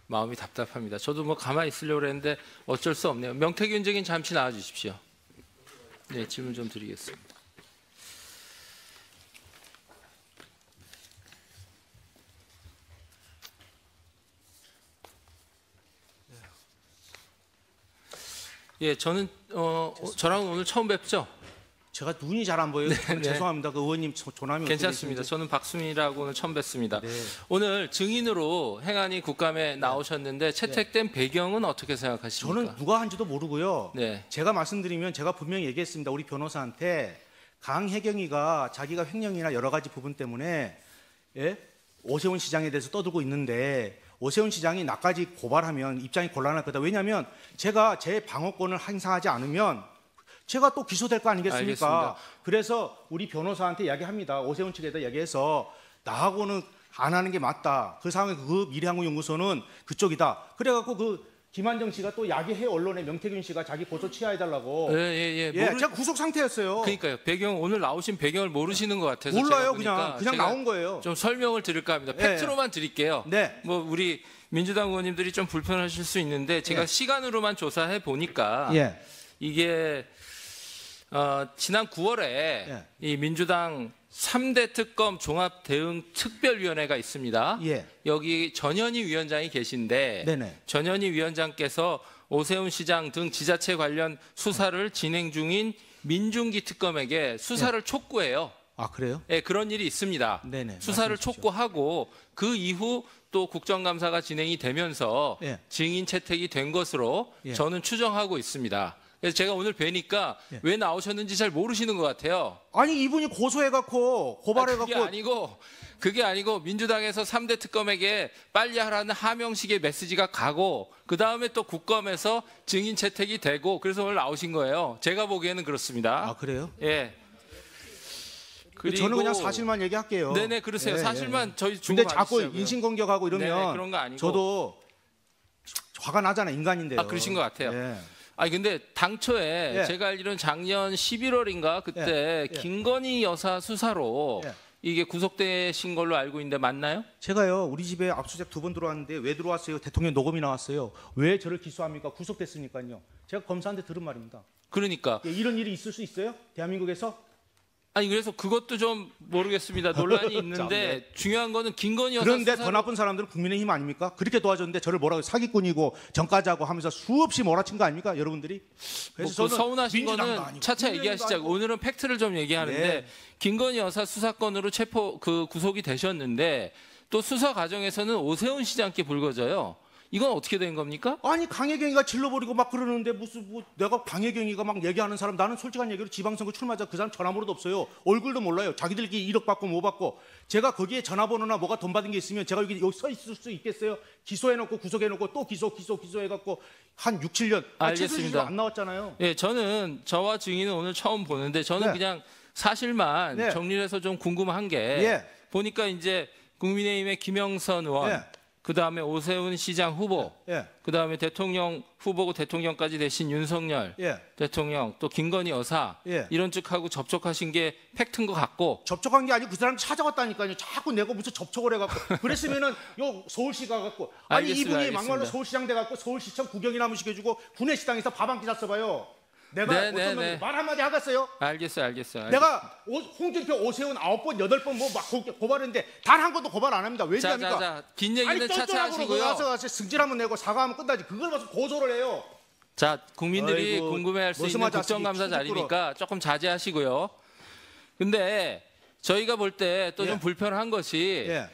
마음이 답답합니다. 저도 뭐 가만히 있으려고 했는데 어쩔 수 없네요. 명태균 증인 잠시 나와 주십시오. 네, 질문 좀 드리겠습니다. 예, 저는 저랑 오늘 처음 뵙죠? 제가 눈이 잘 안 보여요. 네. 죄송합니다. 그 의원님 조남이 괜찮습니다. 저는 박수민이라고 오늘 처음 뵙습니다. 네. 오늘 증인으로 행안위 국감에 나오셨는데 채택된 배경은 어떻게 생각하십니까? 저는 누가 한지도 모르고요. 네. 제가 말씀드리면 제가 분명히 얘기했습니다. 우리 변호사한테 강혜경이가 자기가 횡령이나 여러 가지 부분 때문에 오세훈 시장에 대해서 떠들고 있는데 오세훈 시장이 나까지 고발하면 입장이 곤란할 거다. 왜냐하면 제가 제 방어권을 행사하지 않으면 제가 또 기소될 거 아니겠습니까? 알겠습니다. 그래서 우리 변호사한테 이야기합니다. 오세훈 측에다 얘기해서 나하고는 안 하는 게 맞다. 그 상황에 그 미래한국연구소는 그쪽이다. 그래갖고 그 김한정 씨가 또 야기해 언론에 명태균 씨가 자기 고소 취하해달라고. 예. 제가 구속 상태였어요. 그러니까요. 배경 오늘 나오신 배경을 모르시는 것 같아서 몰라요. 제가 그냥 나온 거예요. 좀 설명을 드릴까 합니다. 팩트로만 드릴게요. 네. 뭐 우리 민주당 의원님들이 좀 불편하실 수 있는데 제가 시간으로만 조사해 보니까 이게 지난 9월에 이 민주당 3대 특검 종합 대응 특별위원회가 있습니다. 여기 전현희 위원장이 계신데 네네. 전현희 위원장께서 오세훈 시장 등 지자체 관련 수사를 진행 중인 민중기 특검에게 수사를 촉구해요. 아, 그래요? 네, 그런 일이 있습니다. 네네, 수사를 말씀해 주십시오. 촉구하고 그 이후 또 국정감사가 진행이 되면서 증인 채택이 된 것으로 저는 추정하고 있습니다. 그래서 제가 오늘 뵈니까 왜 나오셨는지 잘 모르시는 것 같아요. 아니 이분이 고소해갖고 고발해갖고 그게 아니고 민주당에서 3대 특검에게 빨리 하라는 하명식의 메시지가 가고 그 다음에 또 국감에서 증인 채택이 되고 그래서 오늘 나오신 거예요. 제가 보기에는 그렇습니다. 아, 그래요? 예. 그리고 저는 그냥 사실만 얘기할게요. 네네, 그러세요. 사실만 저희 주고 근데 자꾸 가주시자고요. 인신공격하고 이러면 네네, 그런 거 아니고. 저도 화가 나잖아요. 인간인데요. 그러신 것 같아요. 예. 아니 근데 당초에 제가 알기로는 작년 11월인가 그때 김건희 여사 수사로 이게 구속되신 걸로 알고 있는데 맞나요? 제가요 우리 집에 압수수색 2번 들어왔는데 왜 들어왔어요? 대통령 녹음이 나왔어요. 왜 저를 기소합니까? 구속됐으니까요. 제가 검사한테 들은 말입니다. 그러니까 이런 일이 있을 수 있어요? 대한민국에서? 아니 그래서 그것도 좀 모르겠습니다. 논란이 있는데 중요한 거는 김건희 여사 그런데 수사로- 더 나쁜 사람들은 국민의힘 아닙니까? 그렇게 도와줬는데 저를 뭐라고 사기꾼이고 전과자고 하면서 수없이 몰아친 거 아닙니까? 여러분들이. 뭐 그 서운하신 민주당도 거는 아니고 차차 국민의힘도 얘기하시자고. 아니고. 오늘은 팩트를 좀 얘기하는데 네. 김건희 여사 수사건으로 구속이 되셨는데 또 수사 과정에서는 오세훈 시장께 불거져요. 이건 어떻게 된 겁니까? 아니 강혜경이가 질러버리고 막 그러는데 무슨 뭐 내가 강혜경이가 막 얘기하는 사람 나는 솔직한 얘기로 지방선거 출마자 그 사람 전화번호도 없어요. 얼굴도 몰라요. 자기들끼리 1억 받고 뭐 받고 제가 거기에 전화번호나 뭐가 돈 받은 게 있으면 제가 여기 서 있을 수 있겠어요? 기소해놓고 구속해놓고 또 기소해갖고 한 6, 7년 알겠습니다. 안 나왔잖아요. 예, 저는 저와 증인은 오늘 처음 보는데 저는 네. 그냥 사실만 네. 정리를 해서 좀 궁금한 게 예. 보니까 이제 국민의힘의 김영선 의원 예. 그다음에 오세훈 시장 후보 예. 그다음에 대통령 후보고 대통령까지 되신 윤석열 예. 대통령 또 김건희 여사 예. 이런 측하고 접촉하신 게 팩트인 것 같고 접촉한 게 아니고 그 사람 찾아왔다니까요. 자꾸 내가 무슨 접촉을 해갖고 그랬으면은 요 서울시 가갖고 아니 알겠습니다, 이분이 알겠습니다. 막말로 서울시장 돼갖고 서울시청 구경이나 한번 시켜주고 구내식당에서 밥 한 끼 샀어봐요. 내가 네, 어쩌면 네, 네. 말 한마디 하겠어요? 알겠어요. 내가 홍준표, 오세훈 9번, 8번 뭐 막 고발했는데 단 한 번도 고발 안 합니다. 왜냐니까 자, 긴 얘기는 차차 쩔쩔하고 하시고요. 가서 승질 한번 내고 사과하면 끝나지. 그걸 봐서 고소를 해요. 자, 국민들이 아이고, 궁금해할 수 있는 머슴아 국정감사 자식이 자리니까 조금 자제하시고요. 근데 저희가 볼 때 또 좀 예. 불편한 것이 예.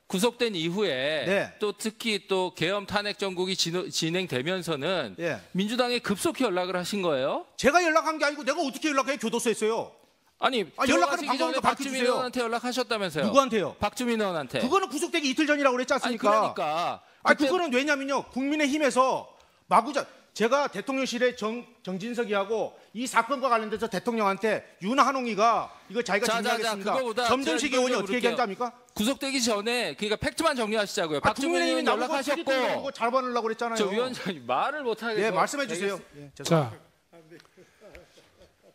구속된 이후에 네. 또 특히 또 계엄 탄핵 정국이 진행되면서는 예. 민주당에 급속히 연락을 하신 거예요. 제가 연락한 게 아니고 내가 어떻게 연락해? 교도소에 했어요. 아니, 연락하는 들어가시기 전에 방법도 박주민 밝혀주세요. 의원한테 연락하셨다면서요. 누구한테요? 박주민 의원한테. 그거는 구속되기 이틀 전이라고 그랬지 아니 않습니까? 그러니까. 아니 그때- 그거는 왜냐면요 국민의힘에서 마구자 제가 대통령실에 정진석이하고 이 사건과 관련돼서 대통령한테 윤한홍이가 이거 자기가 자, 정리하겠습니다. 그거보다 점전식 제가 의원이 이걸 어떻게 물을게요. 얘기합니까? 구속되기 전에 그러니까 팩트만 정리하시자고요. 박주민 국민의힘이 의원 나보고 연락하셨고 잘 받으려고 그랬잖아요. 저 위원장님 말을 못 하겠어요. 예 말씀해 주세요. 예, 자,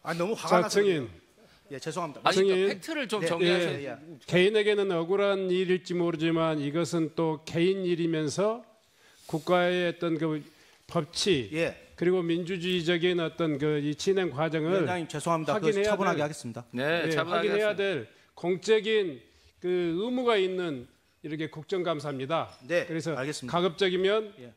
아 너무 화가 자 나서 증인. 예 죄송합니다. 아니 그러니까 증인. 팩트를 좀 네, 정리하셔야 예, 돼요. 예. 개인에게는 억울한 일일지 모르지만 이것은 또 개인 일이면서 국가의 어떤 그 법치 예. 그리고 민주주의적인 어떤 그 이 진행 과정을 위원장님 죄송합니다. 그 확인해야 차분하게 될- 하겠습니다. 네, 예, 차분하게 확인해야 하세요. 될 공적인 그 의무가 있는 이렇게 국정감사입니다. 네, 그래서 알겠습니다. 가급적이면 예.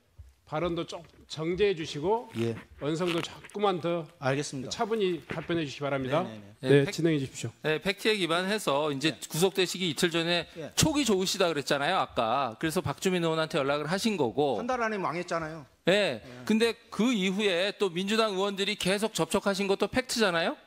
발언도 좀 정제해 주시고 예 언성도 조금만 더 알겠습니다. 차분히 답변해 주시기 바랍니다. 네네네. 네, 네, 팩- 진행해 주십시오. 네, 팩트에 기반해서 이제 구속되시기 이틀 전에 예. 촉이 좋으시다 그랬잖아요, 아까. 그래서 박주민 의원한테 연락을 하신 거고. 한 달 안에 망했잖아요. 네. 근데 그 이후에 또 민주당 의원들이 계속 접촉하신 것도 팩트잖아요.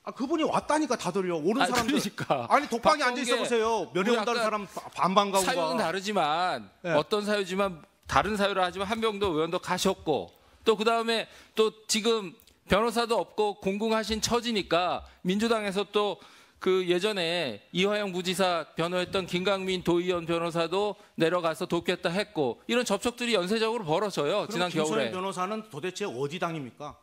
아 그분이 왔다니까 다들요. 오는 아, 사람들. 그러니까. 아니 독방에 앉아 박범계 있어 보세요. 면회 우리 온다는 아까 사람 반반 가고 사유는 다르지만 네. 어떤 사유지만 다른 사유를 하지만 한병도 의원도 가셨고 또 그다음에 또 지금 변호사도 없고 공공하신 처지니까 민주당에서 또 그 예전에 이화영 부지사 변호했던 김강민 도의원 변호사도 내려가서 돕겠다 했고 이런 접촉들이 연쇄적으로 벌어져요. 지난 김소연 겨울에. 변호사는 도대체 어디 당입니까?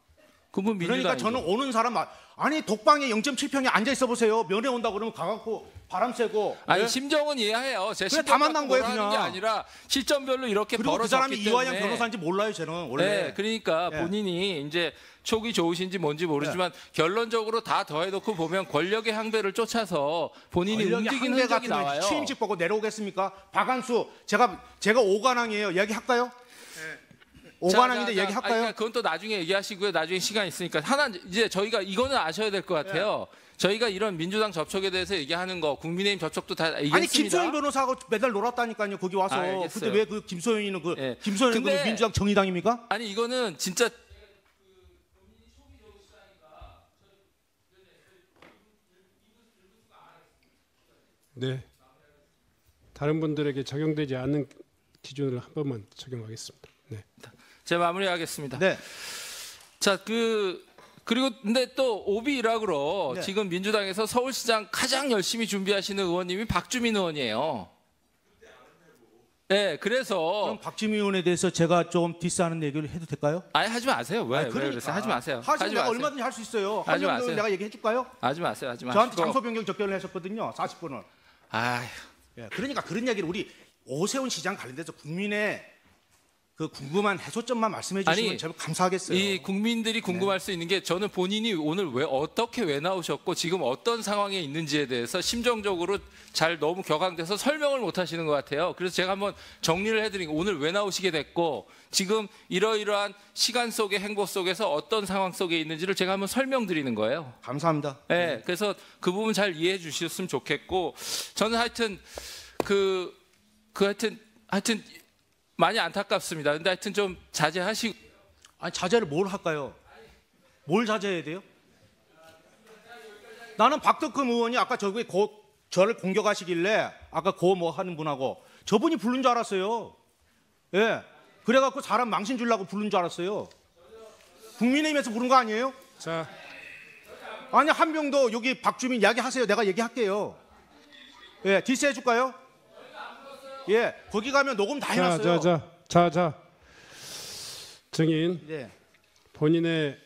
그분 민주당. 그러니까 저는 오는 사람 아니 독방에 0.7평에 앉아 있어 보세요. 면회 온다 그러면 가갖고 바람 쐬고. 아니 예? 심정은 이해해요. 제 그냥 심정 다 만난 갖고 거예요, 뭐라 하는 게 그냥. 아니라 실전별로 이렇게 그리고 그 벌어졌기 사람이 때문에. 이화영 변호사인지 몰라요. 저는 원래. 네, 그러니까 예. 본인이 이제 촉이 좋으신지 뭔지 모르지만 결론적으로 다 더해놓고 보면 권력의 향배를 쫓아서 본인이 권력의 움직이는 한계 흔적이 같으면 나와요. 취임식 보고 내려오겠습니까? 박한수 제가 오관왕이에요. 얘기할까요? 오관왕인데 자, 얘기할까요? 그러니까 그건 또 나중에 얘기하시고요. 나중에 시간 있으니까 하나 이제 저희가 이거는 아셔야 될 것 같아요. 저희가 이런 민주당 접촉에 대해서 얘기하는 거, 국민의힘 접촉도 다 얘기했습니다. 아니 김소연 변호사하고 매달 놀았다니까요. 거기 와서. 알겠어요. 근데 왜 그 김소연이는 예. 김소연은 그 근데- 민주당 정의당입니까? 아니 이거는 진짜 네. 다른 분들에게 적용되지 않는 기준을 한 번만 적용하겠습니다. 네. 제가 마무리하겠습니다. 네. 자, 그리고 근데 또 오비 일학으로 네. 지금 민주당에서 서울시장 가장 열심히 준비하시는 의원님이 박주민 의원이에요. 네, 그래서 그럼 박지민 의원에 대해서 제가 좀 디스하는 얘기를 해도 될까요? 아니 하지 마세요. 왜? 아니, 왜 그러니까. 그러세요? 하지 마세요. 하지 내가 마세요. 얼마든지 할 수 있어요. 하지 한정도 마세요. 내가 얘기해 줄까요? 하지 마세요. 하지 마시고. 저한테 장소 변경 접견을 하셨거든요. 40분을. 아휴. 예, 그러니까 그런 얘기를 우리 오세훈 시장 관련돼서 국민의 그 궁금한 해소점만 말씀해 주시면 아니, 제가 감사하겠어요. 이 국민들이 궁금할 수 있는 게 저는 본인이 오늘 어떻게 왜 나오셨고 지금 어떤 상황에 있는지에 대해서 심정적으로 잘 너무 격앙돼서 설명을 못 하시는 것 같아요. 그래서 제가 한번 정리를 해드리고 오늘 왜 나오시게 됐고 지금 이러이러한 시간 속의 행보 속에서 어떤 상황 속에 있는지를 제가 한번 설명드리는 거예요. 감사합니다. 네, 그래서 그 부분 잘 이해해 주셨으면 좋겠고 저는 하여튼 하여튼 많이 안타깝습니다. 근데 하여튼 좀 자제하시고. 아니 자제를 뭘 할까요? 뭘 자제해야 돼요? 나는 박덕흠 의원이 아까 저를 공격하시길래 아까 뭐 하는 분하고 저분이 부른 줄 알았어요. 예. 그래갖고 사람 망신 주려고 부른 줄 알았어요. 국민의힘에서 부른 거 아니에요? 자, 아니 한 명도 여기 박주민 이야기하세요. 내가 얘기할게요. 예, 디스 해줄까요? 예, 거기 가면 녹음 다 해놨어요. 자, 증인. 네. 본인의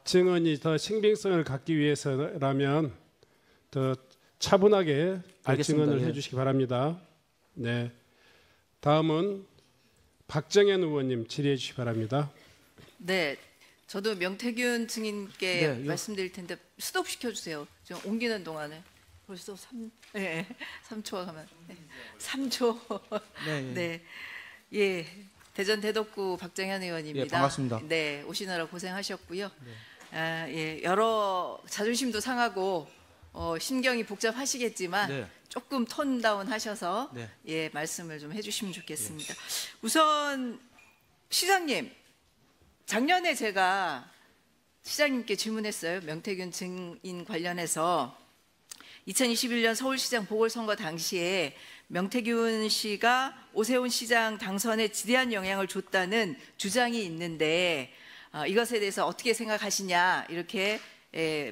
증언이 더 신빙성을 갖기 위해서라면 더 차분하게 알겠습니다. 증언을 예. 해주시기 바랍니다. 네. 다음은 박정현 의원님 질의해 주시기 바랍니다. 네, 저도 명태균 증인께 네, 말씀드릴 텐데 스톱 시켜주세요. 지금 옮기는 동안에 벌써 3초가 가면 3초. 네, 예, 대전 대덕구 박정현 의원입니다. 예, 반갑습니다. 네, 오시느라 고생하셨고요. 예, 여러 자존심도 상하고 심경이 복잡하시겠지만 조금 톤 다운 하셔서 예, 말씀을 좀 해주시면 좋겠습니다. 우선 시장님, 작년에 제가 시장님께 질문했어요. 명태균 증인 관련해서 2021년 서울시장 보궐선거 당시에 명태균 씨가 오세훈 시장 당선에 지대한 영향을 줬다는 주장이 있는데 이것에 대해서 어떻게 생각하시냐 이렇게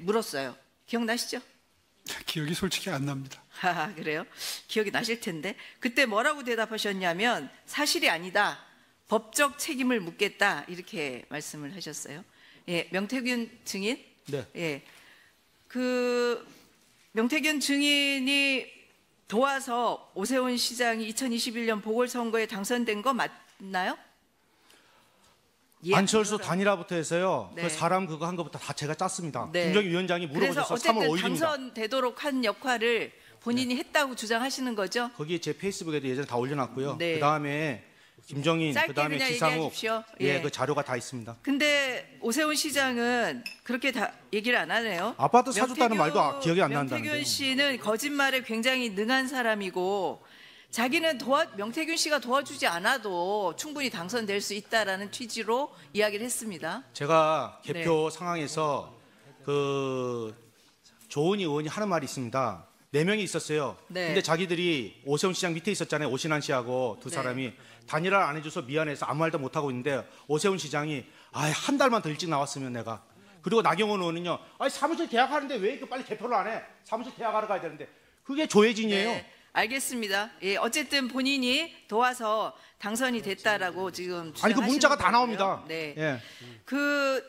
물었어요. 기억나시죠? 기억이 솔직히 안 납니다. 아, 그래요? 기억이 나실 텐데 그때 뭐라고 대답하셨냐면 사실이 아니다. 법적 책임을 묻겠다 이렇게 말씀을 하셨어요. 예, 명태균 증인. 네. 예, 그 명태균 증인이 도와서 오세훈 시장이 2021년 보궐선거에 당선된 거 맞나요? 예, 안철수 단일화부터 해서요. 네. 그 사람 그거 한 것부터 다 제가 짰습니다. 네. 김정희 위원장이 물어보셔서 그래서 3월 어쨌든 5일입니다. 당선되도록 한 역할을 본인이 했다고 주장하시는 거죠? 거기에 제 페이스북에도 예전에 다 올려놨고요. 네. 그 다음에 김정인, 짧게 그 다음에 그냥 지상욱, 얘기하십시오. 예, 그 자료가 다 있습니다. 근데 오세훈 시장은 그렇게 다 얘기를 안 하네요. 아파트 사줬다는 말도 기억이 안 난다는데요. 명태균 씨는 거짓말에 굉장히 능한 사람이고 자기는 명태균 씨가 도와주지 않아도 충분히 당선될 수 있다라는 취지로 이야기를 했습니다. 제가 개표 상황에서 그 조은희 의원이 하는 말이 있습니다. 4명이 있었어요. 네. 근데 자기들이 오세훈 시장 밑에 있었잖아요. 오신환 씨하고 두 네. 사람이 단일화를 안 해줘서 미안해서 아무 말도 못 하고 있는데 오세훈 시장이 한 달만 더 일찍 나왔으면 내가. 그리고 나경원 의원은요. 사무실 계약하는데 왜 이렇게 빨리 개표를 안 해? 사무실 계약하러 가야 되는데 그게 조혜진이에요. 네, 알겠습니다. 예, 어쨌든 본인이 도와서 당선이 됐다라고 지금 아니 그 문자가 다 주장하시는 나옵니다. 거고요. 네. 예. 그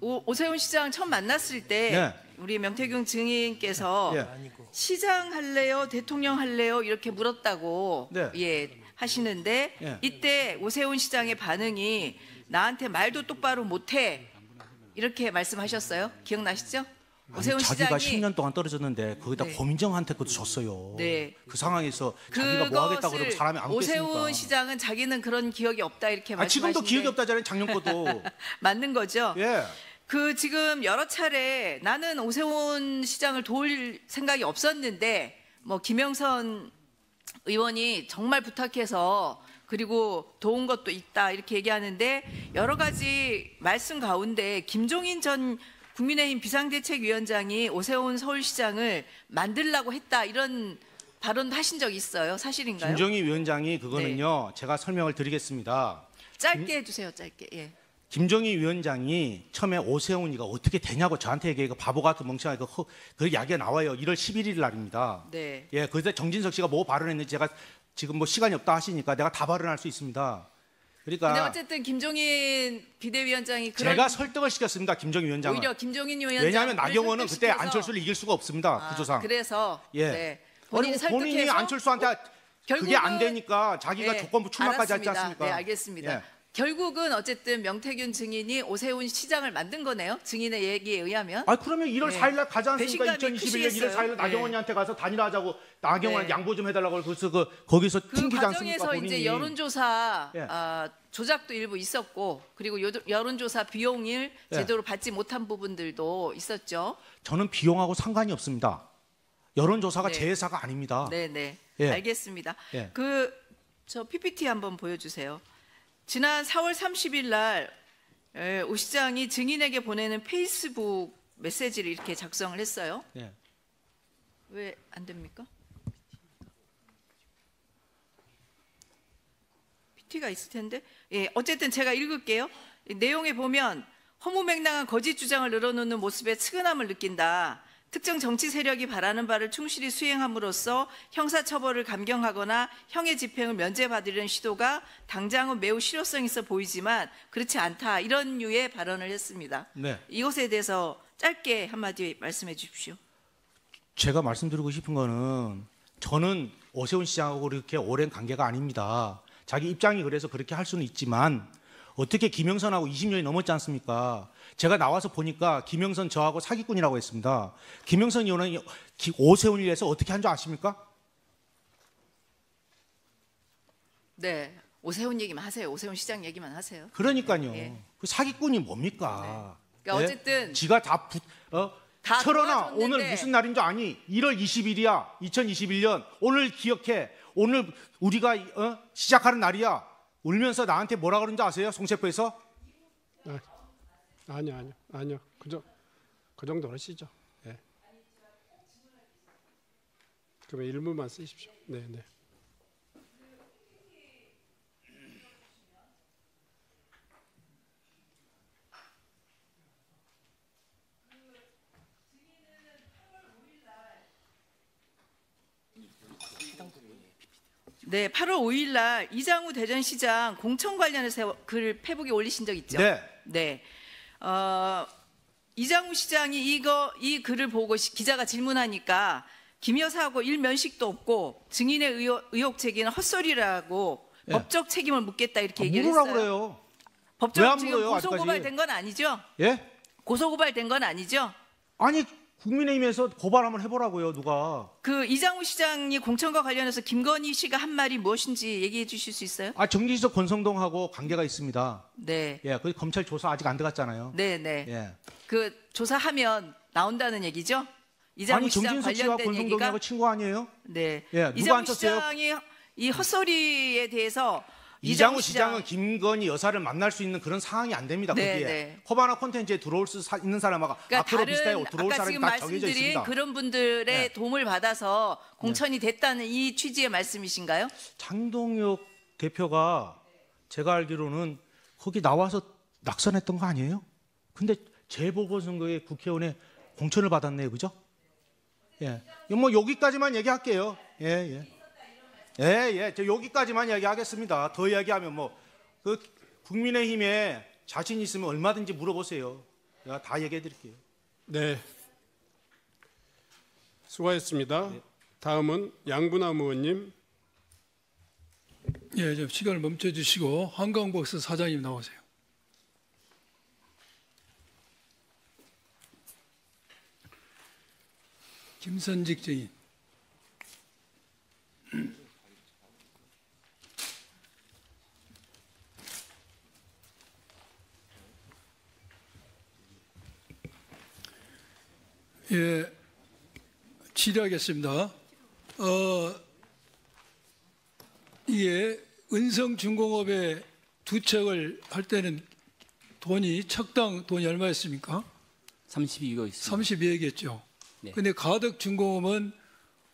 오세훈 시장 처음 만났을 때 네. 우리 명태균 증인께서 예. 시장 할래요, 대통령 할래요 이렇게 물었다고 네. 예, 하시는데 예. 이때 오세훈 시장의 반응이 나한테 말도 똑바로 못해 이렇게 말씀하셨어요. 기억나시죠? 오세훈 자기가 시장이 10년 동안 떨어졌는데 거기다 네. 고민정한테 것도 줬어요. 네. 그 상황에서 자기가 뭐 하겠다고 그러면 그것을 사람이 안 묻겠습니까? 오세훈 시장은 자기는 그런 기억이 없다 이렇게 말씀하시는데 지금도 기억이 없다잖아요. 작년 것도. 맞는 거죠? 예. 그 지금 여러 차례 나는 오세훈 시장을 도울 생각이 없었는데 뭐 김영선 의원이 정말 부탁해서 그리고 도운 것도 있다 이렇게 얘기하는데 여러 가지 말씀 가운데 김종인 전 국민의힘 비상대책위원장이 오세훈 서울시장을 만들라고 했다 이런 발언도 하신 적 있어요. 사실인가요? 김정희 위원장이 그거는요. 제가 설명을 드리겠습니다. 짧게 해주세요. 짧게. 예. 김정희 위원장이 처음에 오세훈이가 어떻게 되냐고 저한테 얘기해. 바보 같은 멍청하게 그 이야기가 나와요. 1월 11일 날입니다. 네. 예, 그때 정진석 씨가 뭐 발언했는지 제가 지금 뭐 시간이 없다 하시니까 내가 다 발언할 수 있습니다. 근데 그러니까 어쨌든 김종인 비대위원장이 그런 제가 설득을 시켰습니다. 김정희 위원장은. 오히려 김종인 위원장 왜냐하면 나경원은 그때 안철수를 이길 수가 없습니다. 구조상. 그래서 예. 네. 본인이 설득해서 안철수한테 그게 안 되니까 자기가 네, 조건부 출마까지 하지 알았습니다. 않습니까? 네, 알겠습니다. 예. 결국은 어쨌든 명태균 증인이 오세훈 시장을 만든 거네요. 증인의 얘기에 의하면. 아 그러면 1월 네. 4일 날 가지 않습니까? 배신감이 2021년 1월 4일 날 크시겠어요. 나경원이한테 가서 단일화하자고 나경원한테 네. 양보 좀 해달라고 그래서 거기서 그 튕기지 않습니까? 과정에서 본인이. 이제 여론조사 예. 조작도 일부 있었고 그리고 여론조사 비용을 예. 제대로 받지 못한 부분들도 있었죠. 저는 비용하고 상관이 없습니다. 여론조사가 네. 제 회사가 아닙니다. 네네. 예. 알겠습니다. 예. 저 PPT 한번 보여주세요. 지난 4월 30일 날 오 시장이 증인에게 보내는 페이스북 메시지를 이렇게 작성을 했어요. 예. 왜 안 됩니까? PT가 있을 텐데. 예, 어쨌든 제가 읽을게요. 이 내용에 보면 허무맹랑한 거짓 주장을 늘어놓는 모습에 측은함을 느낀다. 특정 정치 세력이 바라는 바를 충실히 수행함으로써 형사처벌을 감경하거나 형의 집행을 면제받으려는 시도가 당장은 매우 실효성 있어 보이지만 그렇지 않다. 이런 류의 발언을 했습니다. 네. 이것에 대해서 짧게 한마디 말씀해 주십시오. 제가 말씀드리고 싶은 거는 저는 오세훈 시장하고 그렇게 오랜 관계가 아닙니다. 자기 입장이 그래서 그렇게 할 수는 있지만 어떻게 김영선하고 20년이 넘었지 않습니까? 제가 나와서 보니까 김영선 저하고 사기꾼이라고 했습니다. 김영선 의원은 오세훈을 위해서 어떻게 한 줄 아십니까? 네, 오세훈 얘기만 하세요. 오세훈 시장 얘기만 하세요. 그러니까요. 예. 그 사기꾼이 뭡니까? 그러니까 예? 어쨌든 지가 다 철원아 도와줬는데. 오늘 무슨 날인 줄 아니? 1월 20일이야. 2021년. 오늘 기억해. 오늘 우리가 시작하는 날이야. 울면서 나한테 뭐라 그런지 아세요? 송셰프에서? 아니요. 그 정도 하시죠. 네. 그러면 일문만 쓰십시오. 네. 네, 8월 5일 날 이장우 대전시장 공천 관련해서 글 페북에 올리신 적 있죠? 네. 네. 이장우 시장이 이 글을 보고 기자가 질문하니까 김 여사하고 일면식도 없고 증인의 의혹 제기는 헛소리라고 네. 법적 책임을 묻겠다 이렇게 얘기를 물으라고 했어요. 그래요. 왜안 법적 지금 물어요, 고소고발된 건 아니죠? 예? 고소고발된 건 아니죠? 아니 국민의힘에서 고발 한번 해보라고요. 누가? 그 이장우 시장이 공천과 관련해서 김건희 씨가 한 말이 무엇인지 얘기해 주실 수 있어요? 정진석 권성동하고 관계가 있습니다. 네. 예, 그 검찰 조사 아직 안 들어갔잖아요. 네. 예. 그 조사하면 나온다는 얘기죠? 이장우 아니 시장 정진석 씨와 관련된 얘기가 권성동하고 친구 아니에요? 네. 예, 누가 이장우 안 쳤어요? 시장이 이 헛소리에 대해서 이장우 시장은 김건희 여사를 만날 수 있는 그런 상황이 안 됩니다. 네, 거기에 네. 코바나 콘텐츠에 들어올 수 있는 사람하고 그러니까 앞으로 다른 비슷해요. 들어올 아까 사람이 지금 다 정해져 말씀드린 있습니다. 그런 분들의 네. 도움을 받아서 공천이 됐다는 이 취지의 말씀이신가요? 장동혁 대표가 제가 알기로는 거기 나와서 낙선했던 거 아니에요? 근데 재보궐선거에 국회의원에 공천을 받았네요, 그죠? 예, 뭐 여기까지만 얘기할게요. 예. 저 여기까지만 얘기하겠습니다. 더 얘기하면 그 국민의힘에 자신 있으면 얼마든지 물어보세요. 제가 다 얘기해드릴게요. 네. 수고하셨습니다. 다음은 양분남 의원님. 예, 좀 시간을 멈춰주시고 한강복서 사장님 나오세요. 김선직 증인. 예, 질의하겠습니다. 이게 은성중공업에 두 척을 할 때는 척당 돈이 얼마였습니까? 32가 있습니다. 32억이었죠. 네. 근데 가덕중공업은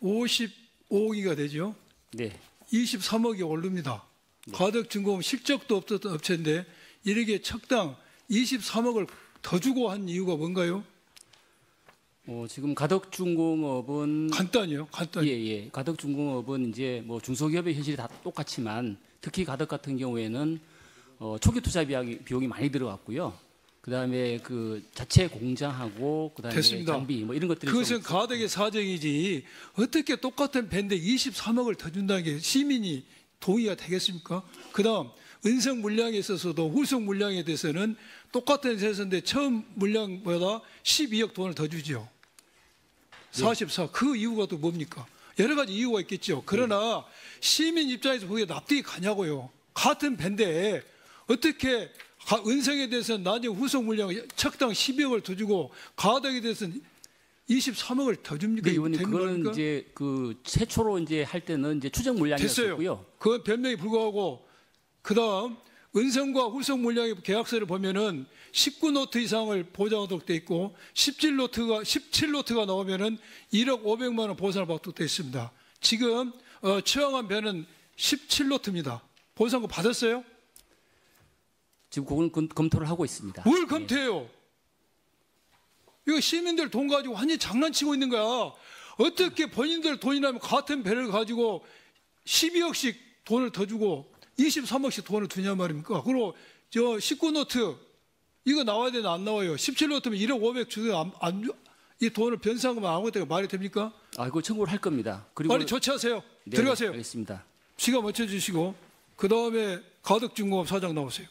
55억이가 되죠. 네. 23억이 오릅니다. 가덕중공업 실적도 없었던 업체인데 이렇게 척당 23억을 더 주고 한 이유가 뭔가요? 지금 가덕중공업은 간단히요. 예. 가덕중공업은 이제 중소기업의 현실이 다 똑같지만 특히 가덕 같은 경우에는 초기 투자 비용이 많이 들어갔고요. 그다음에 그 자체 공장하고 그다음에 됐습니다. 장비 뭐 이런 것들이 그것은 좀 가덕의 사정이지 어떻게 똑같은 배인데 23억을 더 준다는 게 시민이 동의가 되겠습니까? 그다음 은성 물량에 있어서도 후속 물량에 대해서는 똑같은 세서인데 처음 물량보다 12억 돈을 더 주죠. 44. 그 이유가 또 뭡니까? 여러 가지 이유가 있겠죠. 그러나 시민 입장에서 보기에 납득이 가냐고요. 같은 배인데 어떻게 은성에 대해서는 나중에 후속 물량 척당 12억을 더 주고 가덕에 대해서는 23억을 더 줍니까? 네, 의원님 그거는 이제 그 최초로 이제 할 때는 이제 추정 물량이었고요. 됐어요. 그건 변명이 불구하고 그다음 은성과 후속 물량의 계약서를 보면은 19노트 이상을 보장하도록 돼 있고 17노트가 나오면은 1억 500만 원 보상을 받도록 돼 있습니다. 지금 처형한 배는 17노트입니다. 보상금 받았어요? 지금 그건 검토를 하고 있습니다. 뭘 검토해요? 이거 시민들 돈 가지고 완전히 장난치고 있는 거야. 어떻게 본인들 돈이라면 같은 배를 가지고 12억씩 돈을 더 주고 23억씩 돈을 두냐 말입니까? 그리고 저 19노트 이거 나와야 되나 안 나와요? 17노트면 1억 500 주고 이 돈을 변상금 아무것도 말이 됩니까? 아, 이거 청구를 할 겁니다. 그리고 빨리 조치하세요. 네, 들어가세요. 알겠습니다. 시간 맞춰주시고 그 다음에 가덕중공업 사장 나오세요.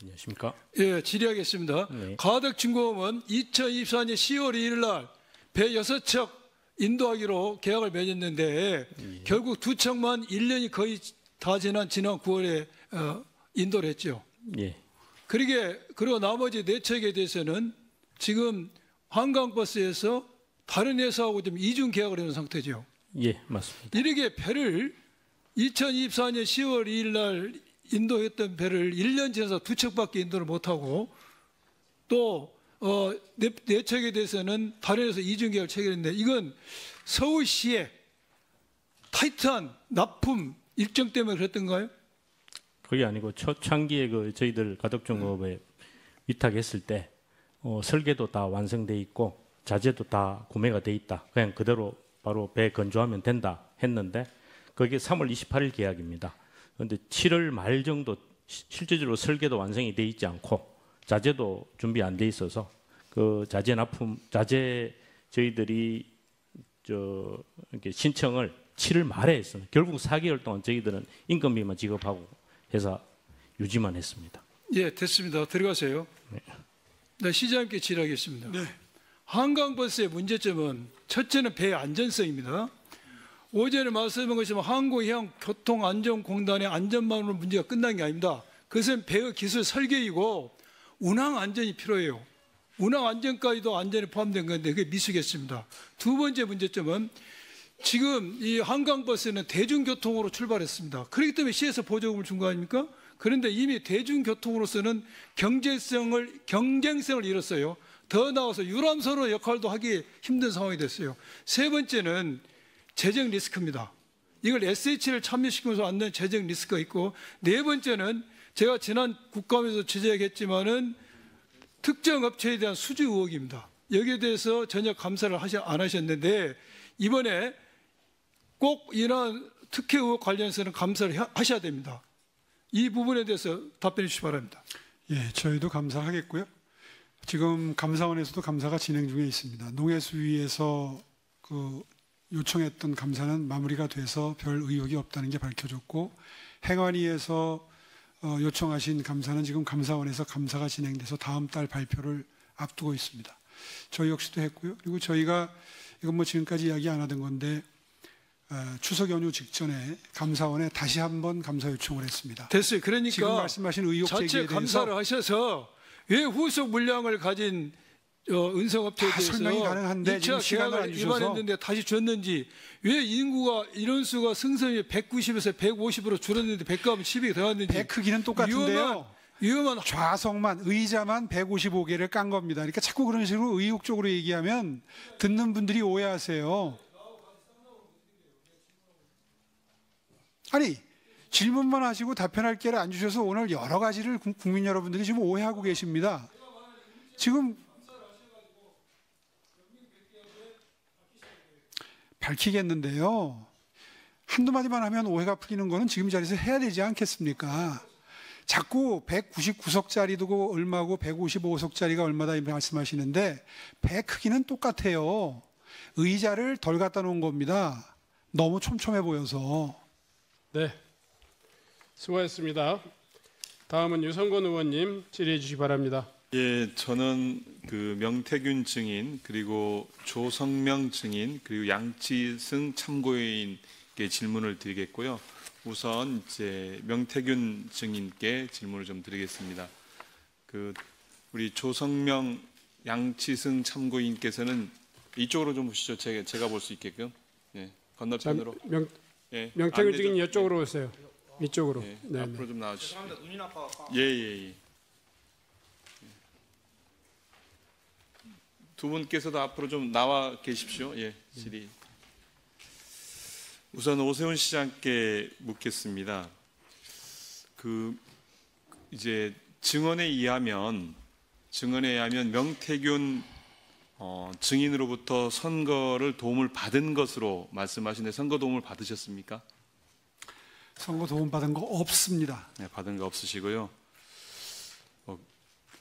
안녕하십니까? 예, 질의하겠습니다. 네. 가덕중공업은 2024년 10월 2일 날 배 6척 인도하기로 계약을 맺었는데 결국 2척만 1년이 거의 다 지난 9월에 인도를 했죠. 예. 그리고 나머지 4척에 대해서는 지금 한강버스에서 다른 회사하고 좀 이중 계약을 해놓은 상태죠. 예, 맞습니다. 이렇게 배를 2024년 10월 2일 날 인도했던 배를 1년 지나서 2척밖에 인도를 못하고 또 네 척에 대해서는 다른 회사 이중계약을 체결했는데 이건 서울시에 타이트한 납품 일정 때문에 그랬던가요? 그게 아니고 초창기에 저희들 가덕중공업에 위탁했을 때 설계도 다 완성돼 있고 자재도 다 구매가 돼 있다. 그냥 그대로 바로 배 건조하면 된다 했는데 그게 3월 28일 계약입니다. 그런데 7월 말 정도 실제적으로 설계도 완성이 돼 있지 않고 자재도 준비 안 돼 있어서 그 자재 저희들이 이렇게 신청을 7월 말에 했어요. 결국 4개월 동안 저희들은 인건비만 지급하고 해서 유지만 했습니다. 예, 됐습니다. 들어가세요. 네, 시장님께 질의하겠습니다. 네. 한강버스의 문제점은 첫째는 배의 안전성입니다. 어제는 말씀한 것처럼 항공해양교통안전공단의 안전만으로 문제가 끝난 게 아닙니다. 그것은 배의 기술 설계이고 운항 안전이 필요해요. 운항 안전까지도 안전에 포함된 건데 그게 미숙했습니다. 두 번째 문제점은 지금 이 한강버스는 대중교통으로 출발했습니다. 그렇기 때문에 시에서 보조금을 준 거 아닙니까? 그런데 이미 대중교통으로서는 경쟁성을 잃었어요. 더 나아가서 유람선의 역할도 하기 힘든 상황이 됐어요. 세 번째는 재정 리스크입니다. 이걸 SH를 참여시키면서 안 되는 재정 리스크가 있고 네 번째는 제가 지난 국감에서 지적했지만은 특정 업체에 대한 수주 의혹입니다. 여기에 대해서 전혀 감사를 안 하셨는데 이번에 꼭 이러한 특혜 의혹 관련해서는 감사를 하셔야 됩니다. 이 부분에 대해서 답변해 주시기 바랍니다. 예, 저희도 감사하겠고요. 지금 감사원에서도 감사가 진행 중에 있습니다. 농해수위에서 요청했던 감사는 마무리가 돼서 별 의혹이 없다는 게 밝혀졌고 행안위에서 요청하신 감사는 지금 감사원에서 감사가 진행돼서 다음 달 발표를 앞두고 있습니다. 저희 역시도 했고요. 그리고 저희가 이건 뭐 지금까지 이야기 안 하던 건데 추석 연휴 직전에 감사원에 다시 한번 감사 요청을 했습니다. 됐어요. 그러니까 지금 말씀하신 의혹 제기에 자체 대해서 감사를 하셔서 왜 후속 물량을 가진 은성업체에 대해서 설명이 가능한데 2차 계약을 위반했는데 다시 줬는지 왜 인구가 인원수가 승선이 190에서 150으로 줄었는데 배값은 10이 더갔는지 배 크기는 똑같은데요. 위험한 좌석만 의자만 155개를 깐 겁니다. 그러니까 자꾸 그런 식으로 의혹적으로 얘기하면 듣는 분들이 오해하세요. 아니 질문만 하시고 답변할 기회를 안 주셔서 오늘 여러 가지를 국민 여러분들이 지금 오해하고 계십니다. 지금 밝히겠는데요. 한두 마디만 하면 오해가 풀리는 거는 지금 자리에서 해야 되지 않겠습니까? 자꾸 199석짜리도 얼마고 155석짜리가 얼마다 말씀하시는데 배 크기는 똑같아요. 의자를 덜 갖다 놓은 겁니다. 너무 촘촘해 보여서. 네, 수고하셨습니다. 다음은 유성권 의원님 질의해 주시기 바랍니다. 예, 저는 그 명태균 증인 그리고 조성명 증인 그리고 양치승 참고인께 질문을 드리겠고요. 우선 이제 명태균 증인께 질문을 좀 드리겠습니다. 그 우리 조성명 양치승 참고인께서는 이쪽으로 좀 보시죠. 제가 볼 수 있게끔. 예, 건너편으로. 예, 명태균 증인 이쪽으로 오세요. 이쪽으로. 예, 네, 앞으로 좀 나와주시죠. 죄송합니다. 눈이 나빠서. 예. 두 분께서도 앞으로 좀 나와 계십시오. 예, 질의. 우선 오세훈 시장께 묻겠습니다. 그 이제 증언에 의하면 명태균 증인으로부터 선거를 도움을 받은 것으로 말씀하시는데 선거 도움을 받으셨습니까? 선거 도움 받은 거 없습니다. 네, 받은 거 없으시고요.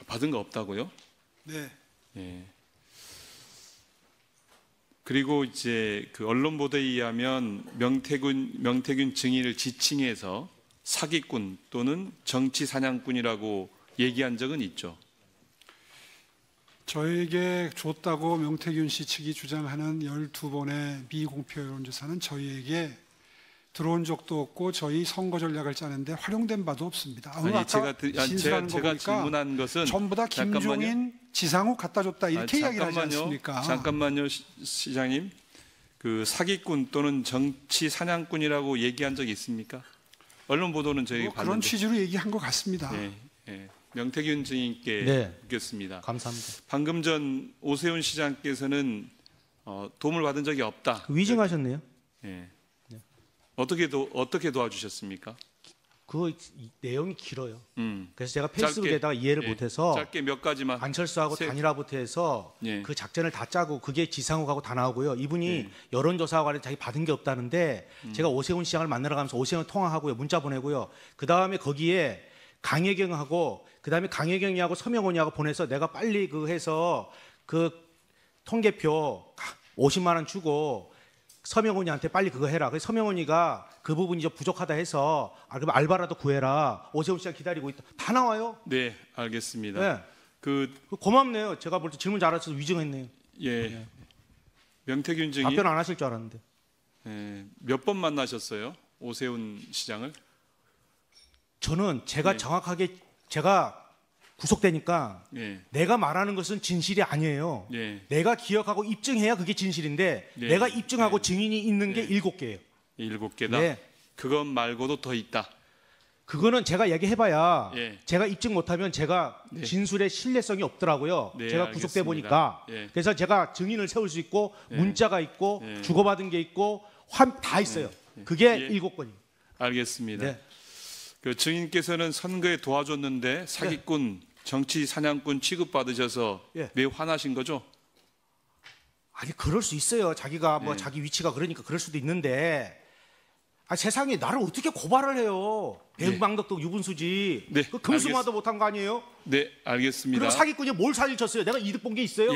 받은 거 없다고요? 네. 예. 그리고 이제 그 언론 보도에 의하면 명태균 증인을 지칭해서 사기꾼 또는 정치 사냥꾼이라고 얘기한 적은 있죠. 저에게 줬다고 명태균 씨 측이 주장하는 12번의 미공표 여론조사는 저희에게 들어온 적도 없고 저희 선거 전략을 짜는데 활용된 바도 없습니다. 아니, 제가 질문한 것은 전부 다 김종인, 지상욱 갖다 줬다 이렇게 이야기를 하지 않습니까? 잠깐만요, 시장님. 그 사기꾼 또는 정치 사냥꾼이라고 얘기한 적이 있습니까? 언론 보도는 저희 봤는데. 그런 취지로 얘기한 것 같습니다. 예. 명태균 증인께 묻겠습니다. 감사합니다. 방금 전 오세훈 시장께서는 도움을 받은 적이 없다. 위증하셨네요. 예. 어떻게 도와주셨습니까? 그 내용이 길어요. 그래서 제가 페이스북에다가 이해를 못해서 짧게 몇 가지만 안철수하고 단일화부터 해서 그 작전을 다 짜고 그게 지상욱하고 다 나오고요. 이분이 여론조사와 관련 자기 받은 게 없다는데 제가 오세훈 시장을 만나러 가면서 오세훈 통화하고요. 문자 보내고요. 그다음에 거기에 강혜경하고 그다음에 강혜경이하고 서명원이하고 보내서 내가 빨리 그 해서 그 통계표 50만 원 주고 서명훈이한테 빨리 그거 해라. 그래서 서명훈이가 그 부분이 좀 부족하다 해서 그럼 알바라도 구해라. 오세훈 씨가 기다리고 있다. 다 나와요. 네, 알겠습니다. 네. 고맙네요. 제가 볼 때 질문 잘하셔서 위증했네요. 예. 명태균 증인 답변 안 하실 줄 알았는데. 예, 몇 번 만나셨어요? 오세훈 시장을? 저는 제가 정확하게 제가 구속되니까 내가 말하는 것은 진실이 아니에요. 내가 기억하고 입증해야 그게 진실인데 내가 입증하고 증인이 있는 게 7개예요. 7개다? 그것 말고도 더 있다? 그거는 제가 얘기해봐야 제가 입증 못하면 제가 진술의 신뢰성이 없더라고요. 제가 구속돼 보니까. 그래서 제가 증인을 세울 수 있고 문자가 있고 주고받은 게 있고 다 있어요. 그게 7건이에요. 알겠습니다. 그 증인께서는 선거에 도와줬는데 사기꾼, 정치 사냥꾼 취급받으셔서 매우 화나신 거죠? 아니 그럴 수 있어요. 자기가 뭐 자기 위치가 그러니까 그럴 수도 있는데 세상에 나를 어떻게 고발을 해요? 배은망덕도 유분수지. 그 금수마도 못한 거 아니에요? 네, 알겠습니다. 그럼 사기꾼이 뭘 사기를 쳤어요? 내가 이득 본 게 있어요?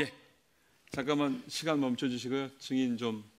잠깐만 시간 멈춰주시고요. 증인 좀